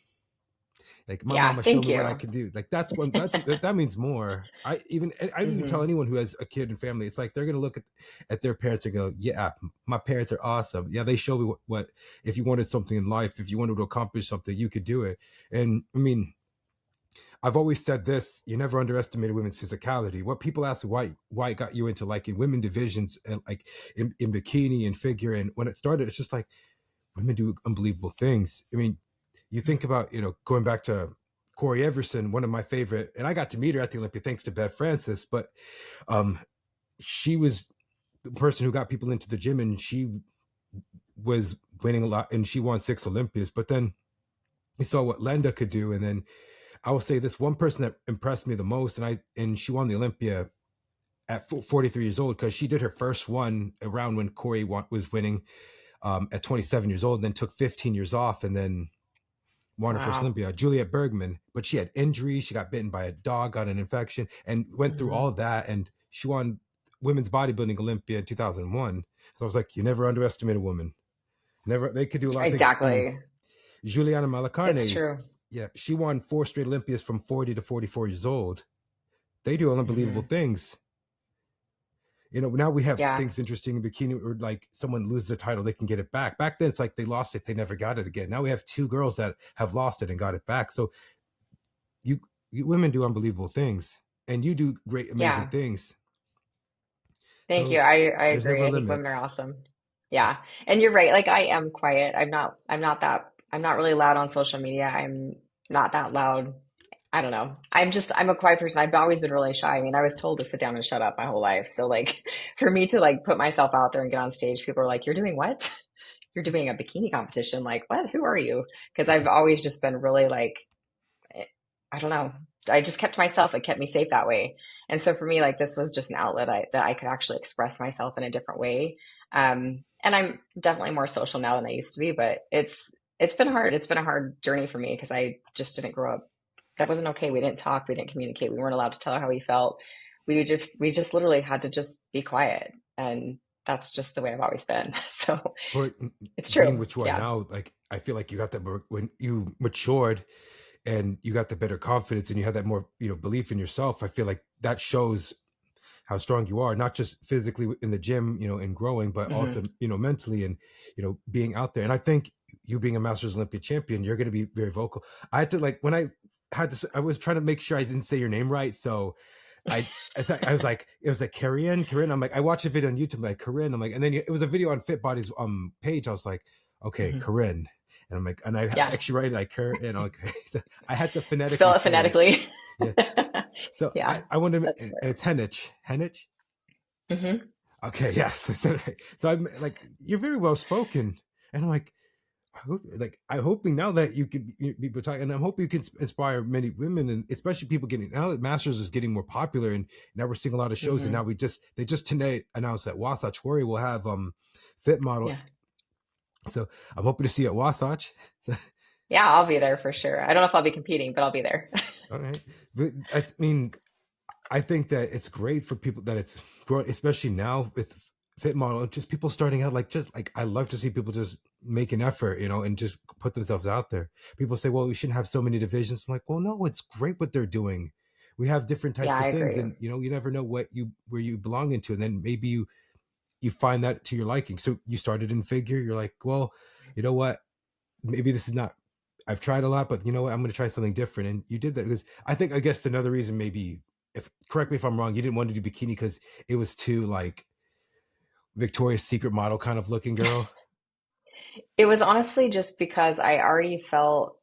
Like my Yeah, mama showed thank me what I you. can do. Like that's one that means more. I even tell Hmm. anyone who has a kid and family, it's like they're gonna look at their parents and go, "Yeah, my parents are awesome. Yeah, they show me what if you wanted something in life, if you wanted to accomplish something, you could do it." And I mean, I've always said this: you never underestimate a women's physicality. What people ask why it got you into like in women divisions and like in bikini and figure, and when it started, it's just like women do unbelievable things. I mean, you think about going back to Corey Everson, one of my favorite, and I got to meet her at the Olympia thanks to Bev Francis, but um, she was the person who got people into the gym, and she was winning a lot, and she won 6 Olympias. But then we saw what Lenda could do, and then I will say this one person that impressed me the most, and she won the Olympia at 43 years old because she did her first one around when Corey was winning at 27 years old, and then took 15 years off, and then won her first Wow. Olympia, Juliet Bergman. But she had injuries. She got bitten by a dog, got an infection, and went through Mhm. all that. And she won women's bodybuilding Olympia in 2001. So I was like, you never underestimate a woman. Never, they could do a lot of things. I mean, Exactly. Juliana It's Malacarne, true. yeah, she won 4 straight Olympias from 40 to 44 years old. They do unbelievable Hmm. things. Now we have Yeah. things interesting in bikini, or like someone loses a title, they can get it back. Back then, it's like they lost it, they never got it again. Now we have 2 girls that have lost it and got it back. So you, you women do unbelievable things, and you do great, amazing Yeah. things. Thank you. So I there's agree. never a I think limit. women are awesome. Yeah. And you're right. Like I am quiet. I'm not really loud on social media. I'm not that loud. I don't know. I'm a quiet person. I've always been really shy. I mean, I was told to sit down and shut up my whole life. So like for me to like put myself out there and get on stage, people are like, "You're doing what? You're doing a bikini competition." Like, "What? Who are you?" Because I've always just been really like I don't know. I just kept myself. It kept me safe that way. And so for me, like this was just an outlet that I could actually express myself in a different way. And I'm definitely more social now than I used to be, but it's been hard. It's been a hard journey for me because I just didn't grow up. That wasn't okay. We didn't talk. We didn't communicate. We weren't allowed to tell her how we felt. We just literally had to just be quiet. And that's just the way I've always been. So But it's being true. what you are Yeah. now, like I feel like you got that when you matured, and you got the better confidence, and you had that more belief in yourself. I feel like that shows how strong you are, not just physically in the gym, and growing, but Hmm. also, mentally, and, being out there. And I think you being a Masters Olympia champion, you're going to be very vocal. I had to like, when I was trying to make sure I didn't say your name right. So I was like, it was like Kerryne. I'm like, I watched a video on YouTube, I'm like Kerryne. I'm like, and then it was a video on Fitbody's page. I was like, okay, Hmm. Kerryne. And I'm like, and I Yeah. actually write it like her, and I'm like, I had to phonetically Spell it say it. phonetically. Yeah. So Yeah. I wanted to, That's and it's Henich. Henich? hmm. Okay, yes, I said it right. So I'm like, you're very well spoken, and I'm like, I'm hoping now that you can be talking, and I'm hoping you can inspire many women, and especially people getting now that Masters is getting more popular, and now we're seeing a lot of shows, and now Hmm. they just today announced that Wasatch Warrior will have fit model, Yeah. so I'm hoping to see you at Wasatch. So, Yeah, I'll be there for sure. I don't know if I'll be competing, but I'll be there. all right, but I mean, I think that it's great for people that it's growing, especially now with fit model. Just people starting out, like just like I love to see people just make an effort, and just put themselves out there. People say, "Well, we shouldn't have so many divisions." I'm like, "Well, no, it's great what they're doing. We have different Yeah, types I of things, agree. and you never know where you belong into, and then maybe you find that to your liking." So you started in figure. You're like, "Well, you know what? Maybe this is not." I've tried a lot, but you know what? I'm going to try something different. And you did that because I guess another reason, maybe, if correct me if I'm wrong, you didn't want to do bikini because it was too like Victoria's Secret model kind of looking girl. It was honestly just because I already felt,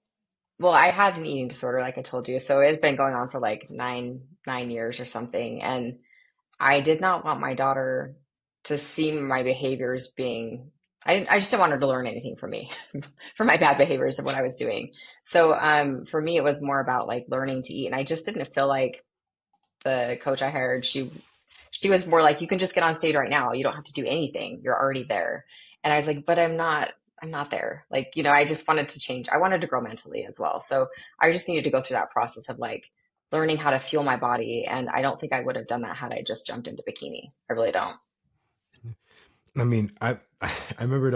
well, I had an eating disorder, like I told you. So it had been going on for like nine years or something. And I did not want my daughter to see my behaviors being, I just didn't want her to learn anything from me, for my bad behaviors of what I was doing. So for me, it was more about like learning to eat. And I just didn't feel like the coach I hired, she was more like, you can just get on stage right now. You don't have to do anything. You're already there. And I was like, but I'm not there. Like, I just wanted to change. I wanted to grow mentally as well. So I just needed to go through that process of like learning how to fuel my body. And I don't think I would have done that had I just jumped into bikini. I really don't. I mean, I remembered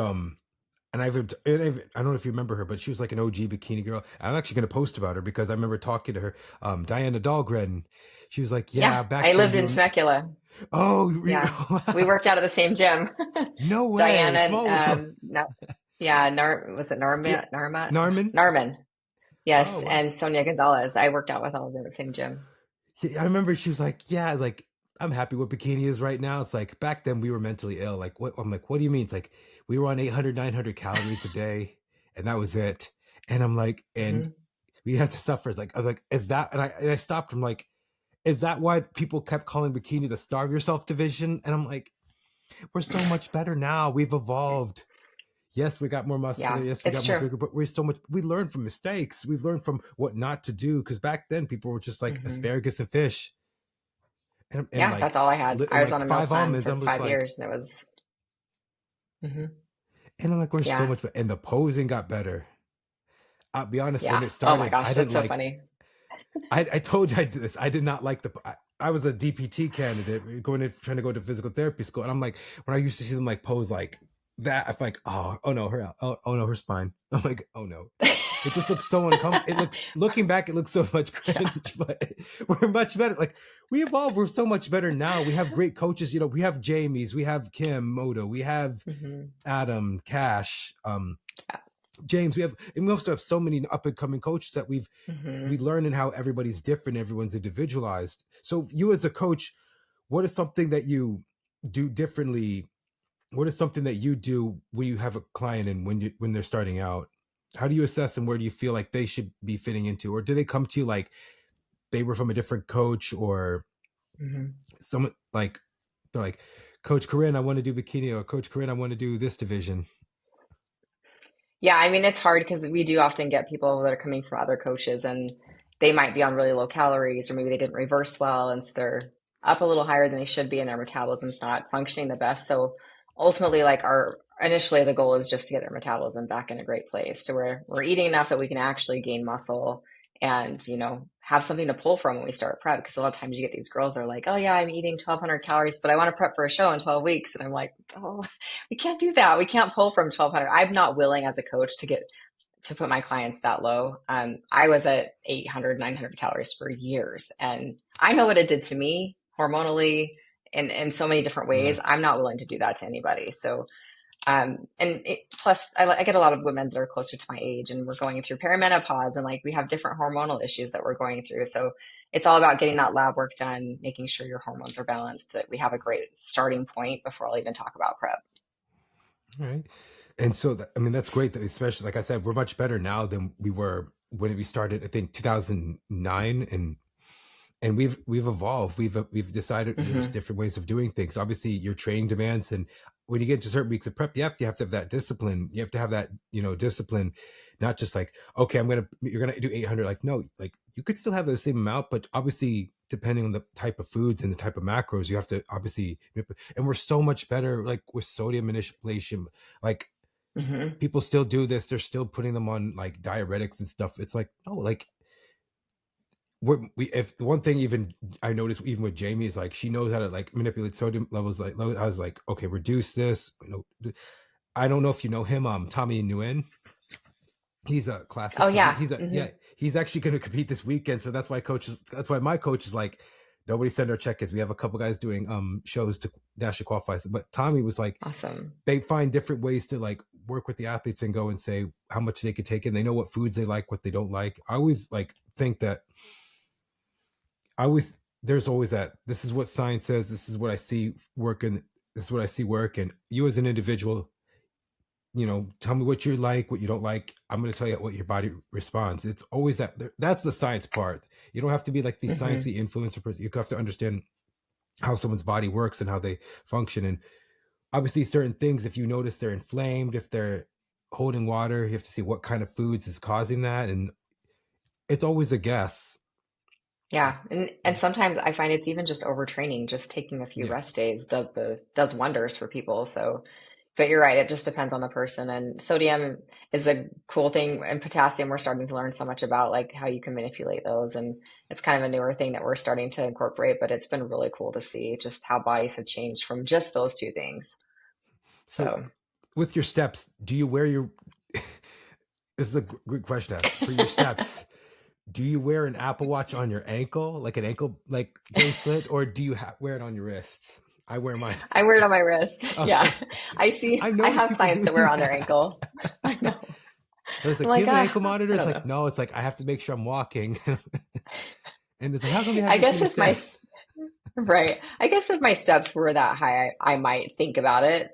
and I don't know if you remember her, but she was like an OG bikini girl. I'm actually going to post about her because I remember talking to her, Diana Dahlgren. She was like, Yeah. "Yeah, I back then lived we in were." Temecula. Oh, Yeah. We wow. worked out of the same gym. No way, Diana, small world. yeah, was it Yeah, Narman. Narman. Oh Yes. wow. And Sonia Gonzalez. I worked out with all of them at the same gym. I remember she was like, "Yeah, like I'm happy what bikini is right now." It's like back then we were mentally ill. Like what? I'm like, "What do you mean?" It's like we were on 800, 900 calories a day, and that was it. And I'm like, and Hmm. we had to suffer. It's like I was like, "Is that?" And I stopped. I'm like, "Is that why people kept calling bikini the starve yourself division?" And I'm like, "We're so much better now. We've evolved. Yes, we got more muscular. Yeah, Yes, we it's got more true. bigger, but we're so much. We learned from mistakes. We've learned from what not to do. Because back then, people were just like Hmm. asparagus and fish, and Yeah, that's all I had. and I was like on a meal five plan almonds. for I'm just 5 years, like, and it was, hmm and I'm like, we're so yeah, much better. And the posing got better. I'll be honest. When yeah. it Oh my started, I gosh, didn't that's so like. funny. I told you I did this. I did not like the. I was a DPT candidate going in trying to go to physical therapy school, and I'm like, when I used to see them like pose like that, I'm like, oh no, her, oh no, her spine. I'm like, oh no. It just looks so uncomfortable. It looked looking back, it looks so much Yeah. cringe, but we're much better. Like we evolve, we're so much better now. We have great coaches. We have Jamie's, we have Kim Moto, we have Hmm. Adam Cash, Yeah. James. And we also have so many up and coming coaches that we Hmm. learn in how everybody's different, everyone's individualized. So you as a coach, what is something that you do differently? What is something that you do when you have a client and when they're starting out? How do you assess them? Where do you feel like they should be fitting into, or do they come to you like they were from a different coach, or Hmm. someone like they're like, Coach Kerryne, I want to do bikini, or Coach Kerryne, I want to do this division. Yeah, I mean, it's hard because we do often get people that are coming from other coaches and they might be on really low calories or maybe they didn't reverse well. And so they're up a little higher than they should be and their metabolism's not functioning the best. So ultimately, like initially the goal is just to get their metabolism back in a great place to where we're eating enough that we can actually gain muscle and, have something to pull from when we start prep. Because a lot of times you get these girls that are like, oh yeah, I'm eating 1,200 calories, but I want to prep for a show in 12 weeks. And I'm like, oh, we can't do that. We can't pull from 1,200. I'm not willing as a coach to put my clients that low. I was at 800, 900 calories for years, and I know what it did to me hormonally in so many different ways. Right. I'm not willing to do that to anybody. So, plus, I get a lot of women that are closer to my age, and we're going through perimenopause, and like we have different hormonal issues that we're going through. So, it's all about getting that lab work done, making sure your hormones are balanced. That we have a great starting point before I'll even talk about prep. All right. And so, I mean, that's great that, especially like I said, we're much better now than we were when we started, I think 2009. And we've evolved. We've decided there's Hmm. different ways of doing things. Obviously, your training demands, and when you get to certain weeks of prep, you have to have that discipline. You have to have that discipline, not just like, okay, you're gonna do 800. Like no, like you could still have the same amount, but obviously depending on the type of foods and the type of macros, you have to obviously. And we're so much better, like with sodium manipulation. Like Hmm. people still do this. They're still putting them on like diuretics and stuff. It's like no, like if the one thing even I noticed even with Jamie is like she knows how to like manipulate sodium levels. Like I was like, okay, reduce this. I don't know if you know him, Tommy Nguyen. He's a Oh classic physique. yeah. Hmm. He's actually going to compete this weekend. So that's why my coach is like, nobody send our check-ins. We have a couple guys doing shows to dash to qualify. But Tommy was like, Awesome. they find different ways to like work with the athletes and go and say how much they could take in. They know what foods they like, what they don't like. I always like think that I always there's always that this is what science says, this is what I see work, and this is what I see work. And you as an individual, tell me what you like, what you don't like. I'm going to tell you what your body responds. It's always that's the science part. You don't have to be like the Hmm. sciencey influencer person. You have to understand how someone's body works and how they function. And obviously certain things, if you notice they're inflamed, if they're holding water, you have to see what kind of foods is causing that. And it's always a guess. Yeah. And sometimes I find it's even just overtraining, just taking a few Yes. rest days does wonders for people. So, but you're right, it just depends on the person. And sodium is a cool thing, and potassium we're starting to learn so much about, like how you can manipulate those. And it's kind of a newer thing that we're starting to incorporate, but it's been really cool to see just how bodies have changed from just those two things. So So with your steps, do you wear your this is a good question to ask. For your steps, do you wear an Apple Watch on your ankle, like an ankle like bracelet, or do you wear it on your wrists? I wear mine. I wear it on my wrist. Yeah. Okay. I I noticed have people clients that wear doing it on their that. ankle. I know. I was I'm like, do you like, have an ankle monitor? I It's don't like, know. no, it's like I have to make sure I'm walking. And it's like, how come you have I this guess many if my steps? Right. I guess if my steps were that high, I might think about it.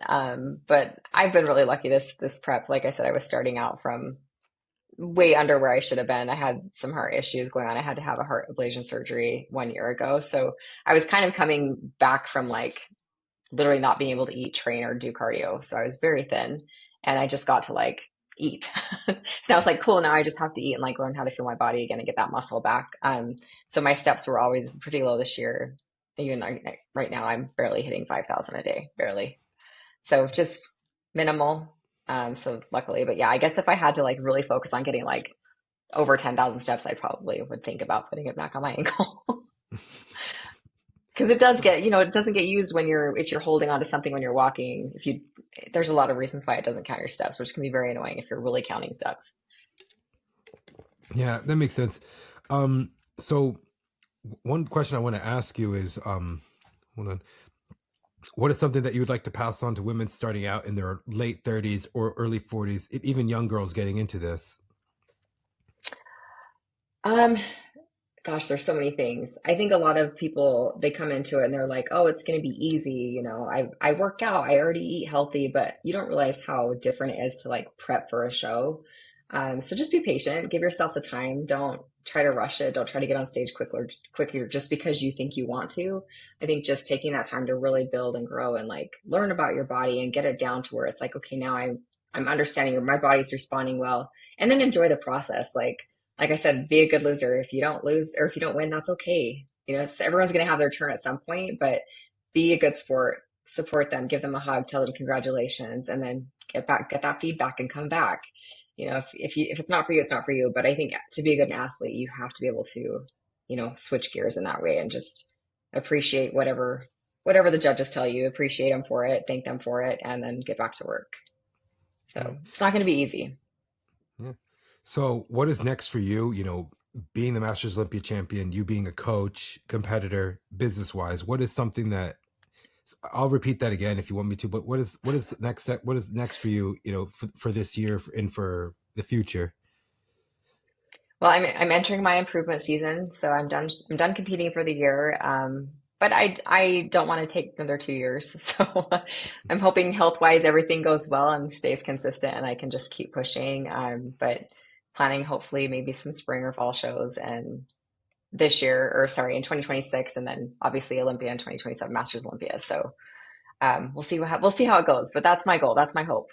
But I've been really lucky this prep. Like I said, I was starting out from way under where I should have been. I had some heart issues going on. I had to have a heart ablation surgery 1 year ago. So I was kind of coming back from like literally not being able to eat, train, or do cardio. So I was very thin, and I just got to like eat. So I was like, cool, now I just have to eat and like learn how to feel my body again and get that muscle back. So my steps were always pretty low this year. Even right now, I'm barely hitting 5,000 a day, barely. So just minimal. So luckily, but yeah, I guess if I had to like really focus on getting like over 10,000 steps, I probably would think about putting it back on my ankle. Because it does get, it doesn't get used when if you're holding onto something when you're walking. There's a lot of reasons why it doesn't count your steps, which can be very annoying if you're really counting steps. Yeah, that makes sense. So one question I want to ask you is, hold on, what is something that you would like to pass on to women starting out in their late 30s or early 40s, even young girls getting into this? Um, Gosh, there's so many things. I think a lot of people they come into it and they're like, "Oh, it's going to be easy." I work out, I already eat healthy, but you don't realize how different it is to like prep for a show. So just be patient, give yourself the time. Don't try to rush it. Don't try to get on stage quicker just because you think you want to. I think just taking that time to really build and grow and like learn about your body and get it down to where it's like, okay, now I'm understanding my body's responding well, and then enjoy the process. Like I said, be a good loser. If you don't lose or if you don't win, that's okay. Everyone's going to have their turn at some point, but be a good sport, support them, give them a hug, tell them congratulations, and then get that feedback and come back. If it's not for you, it's not for you. But I think to be a good athlete, you have to be able to, switch gears in that way and just appreciate whatever the judges tell you, appreciate them for it, thank them for it, and then get back to work. Yeah. So it's not going to be easy. Yeah. So what is next for you? Being the Masters Olympia champion, you being a coach, competitor, business wise, what is something that I'll repeat that again if you want me to, but what is next step? What is next for you, for this year and for the future? Well, I'm entering my improvement season, so I'm done competing for the year. But I don't want to take another 2 years. So I'm hoping health wise everything goes well and stays consistent, and I can just keep pushing. But planning hopefully maybe some spring or fall shows and this year, or sorry, in 2026, and then obviously Olympia in 2027, Masters Olympia. So we'll see how it goes. But that's my goal. That's my hope.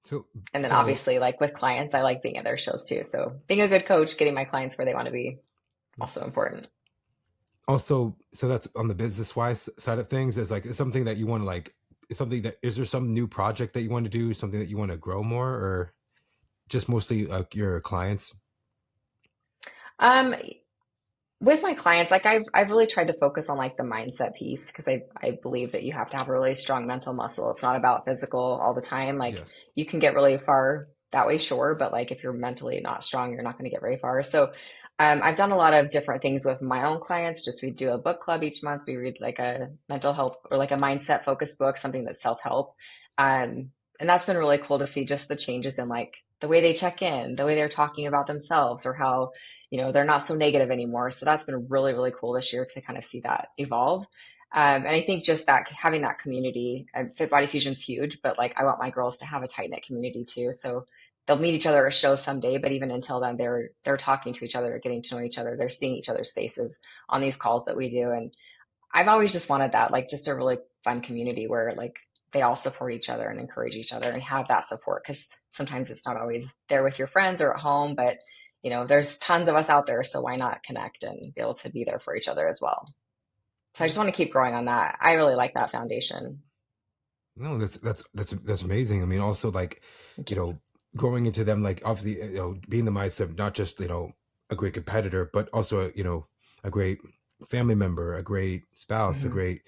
So, And then so obviously, like with clients, I like being at their shows too. So being a good coach, getting my clients where they want to be, also important. also, so that's on the business wise side of things. Is like, it's something that you want to like, is something that, is there some new project that you want to do, something that you want to grow more, or just mostly your clients? Um, with my clients, like I've really tried to focus on like the mindset piece because I believe that you have to have a really strong mental muscle. It's not about physical all the time. Like Yes. you can get really far that way, sure, but like if you're mentally not strong, you're not going to get very far. So I've done a lot of different things with my own clients. Just we do a book club each month. We read like a mental health or like a mindset focused book, something that's self-help. And that's been really cool to see just the changes in like the way they check in, the way they're talking about themselves, or how they're not so negative anymore. So that's been really, really cool this year to kind of see that evolve. And I think just that having that community, Fit Body Fusion's huge, but like I want my girls to have a tight knit community too. So they'll meet each other at a show someday, but even until then, they're talking to each other, getting to know each other, they're seeing each other's faces on these calls that we do. And I've always just wanted that, like just a really fun community where like they all support each other and encourage each other and have that support because sometimes it's not always there with your friends or at home, but there's tons of us out there, so why not connect and be able to be there for each other as well. So I just want to keep growing on that. I really like that foundation. No, that's amazing. I mean, also like, Thank you you. know, growing into them, like obviously, being the mindset of not just, a great competitor, but also, a great family member, a great spouse, a Hmm. great,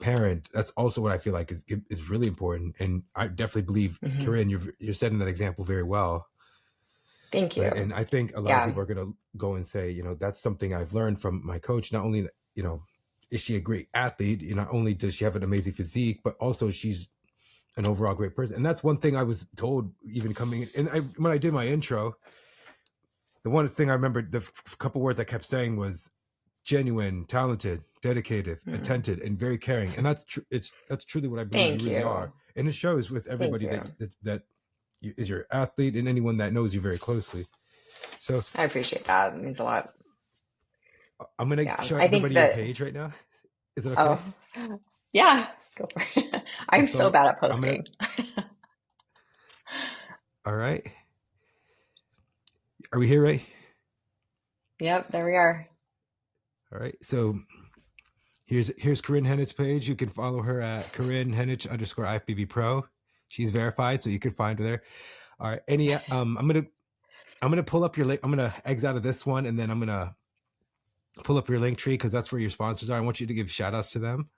parent. That's also what I feel like is really important. And I definitely believe, Hmm. Kerryne, you're setting that example very well. Thank Right. you. And I think a lot of Yeah. people are going to go and say, that's something I've learned from my coach. Not only, is she a great athlete, not only does she have an amazing physique, but also she's an overall great person. And that's one thing I was told even coming in. And when I did my intro, the one thing I remember, the couple words I kept saying was genuine, talented, dedicated, Mm. attentive, and very caring. And that's truly what I believe you Thank really you. are. And it shows with Thank everybody you. that is your athlete and anyone that knows you very closely. So I appreciate that. It means a lot. I'm going to Yeah. show I think everybody your that, page right now. Is it okay? oh, yeah, go for it. I'm so So bad at I'm going to, posting. all right. Are we here, right? Yep, there we are. All right. So here's Kerryne Henich's page. You can follow her at Kerryne Henich _ IFBB Pro. She's verified, so you can find her there. All right. I'm gonna pull up your link. I'm gonna exit out of this one, and then I'm gonna pull up your link tree because that's where your sponsors are. I want you to give shout outs to them.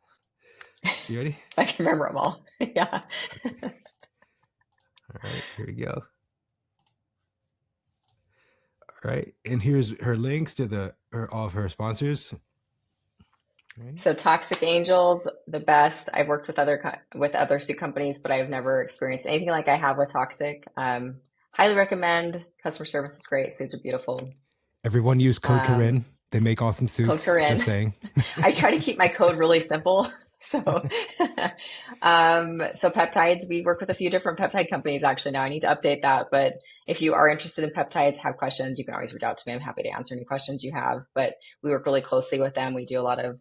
You ready? If I can remember them all. Yeah. Okay. All right. Here we go. All right. And here's her links to all of her sponsors. All right. So Toxic Angels, the best. I've worked with other suit companies, but I've never experienced anything like I have with Toxic. Highly recommend. Customer service is great. Suits are beautiful. Everyone use code Kerryne. Um, They make awesome Code suits. Corinne. Just saying. I try to keep my code really simple. So, so peptides, we work with a few different peptide companies actually now. I need to update that, but if you are interested in peptides, have questions, you can always reach out to me. I'm happy to answer any questions you have, but we work really closely with them. We do a lot of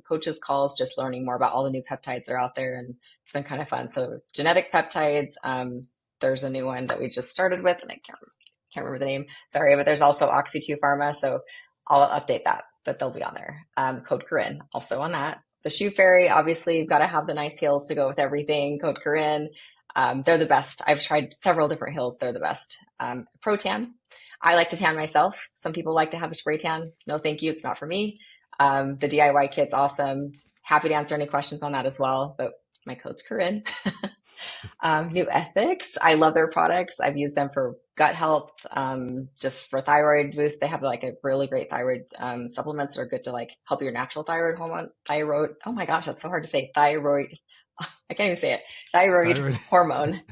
coaches calls, just learning more about all the new peptides that are out there. And it's been kind of fun. So genetic peptides, there's a new one that we just started with and I can't remember the name. Sorry, but there's also Oxy 2 Pharma. So I'll update that, but they'll be on there. Code Corinne also on that. The Shoe Fairy, obviously, you've got to have the nice heels to go with everything. Code Corinne. They're the best. I've tried several different heels. They're the best. Pro Tan. I like to tan myself. Some people like to have a spray tan. No, thank you. It's not for me. The DIY kit's awesome. Happy to answer any questions on that as well. But my code's Corinne. New Ethics. I love their products. I've used them for gut health, just for thyroid boost. They have like a really great thyroid supplements that are good to like help your natural thyroid hormone. Thyroid. Oh my gosh, that's so hard to say. Thyroid. I can't even say it. Thyroid Thyroid. hormone.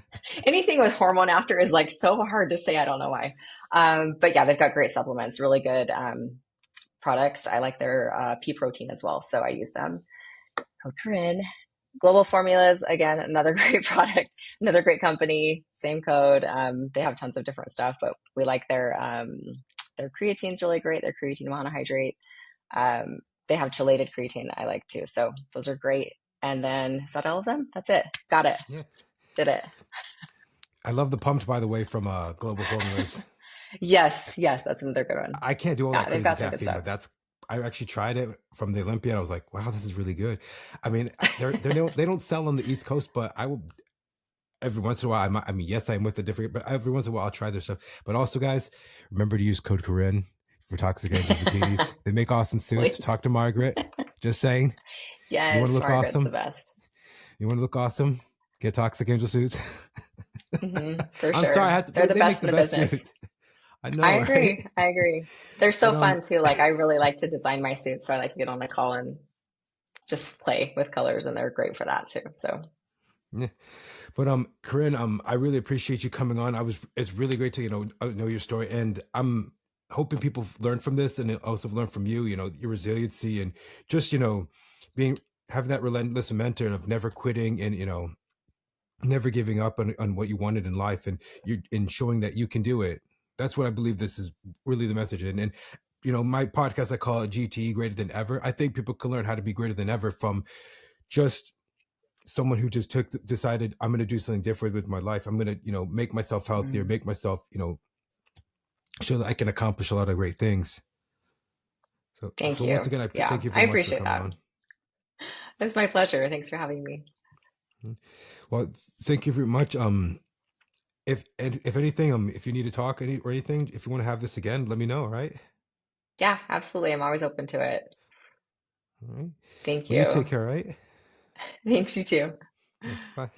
Anything with hormone after is like so hard to say. I don't know why. But yeah, they've got great supplements, really good products. I like their pea protein as well, so I use them. Oh, Corinne. Global Formulas, again, another great product, another great company, same code. They have tons of different stuff, but we like their creatine's really great. Their creatine monohydrate. They have chelated creatine that I like too. So those are great. And then is that all of them? That's it. Got it. Yeah. Did it. I love the pumped, by the way, from Global Formulas. Yes, yes, that's another good one. I can't do all Yeah, that they've crazy got some good caffeine, stuff. but I actually tried it from the Olympia. And I was like, wow, this is really good. I mean, they don't sell on the East Coast, but I will every once in a while. I mean, yes, I'm with a different, but every once in a while I'll try their stuff. But also, guys, remember to use code Kerryne for Toxic Angels bikinis. They make awesome suits. Please. Talk to Margaret. Just saying, you want to Yes, look Margaret's the awesome. best. You want to look awesome. Get Toxic Angel suits. For I'm sorry, I sure. have to. They're the They make best in the the best business. suits. I I know, right? agree. I agree. They're so But fun too. Like I really like to design my suits, so I like to get on the call and just play with colors, and they're great for that too. So yeah. But Kerryne, I really appreciate you coming on. It's really great to know your story, and I'm hoping people learn from this, and also learn from you. Your resiliency and just being having that relentless mentor of never quitting and, never giving up on what you wanted in life, and you're in showing that you can do it. That's what I believe this is really the message. And my podcast, I call it GTE, greater than ever. I think people can learn how to be greater than ever from just someone who just decided, I'm going to do something different with my life. I'm going to, make myself healthier, Mm. make myself, show that I can accomplish a lot of great things. So, Thank so once you. again, Yeah, thank you I very much for appreciate coming that. on. It's my pleasure. Thanks for having me. Well, thank you very much. If anything, if you need to talk or anything, if you want to have this again, let me know. All right. Yeah, absolutely. I'm always open to it. All right. Thank Well, you take you. care. All right. Thanks, you too. Yeah, bye.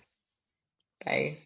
Bye.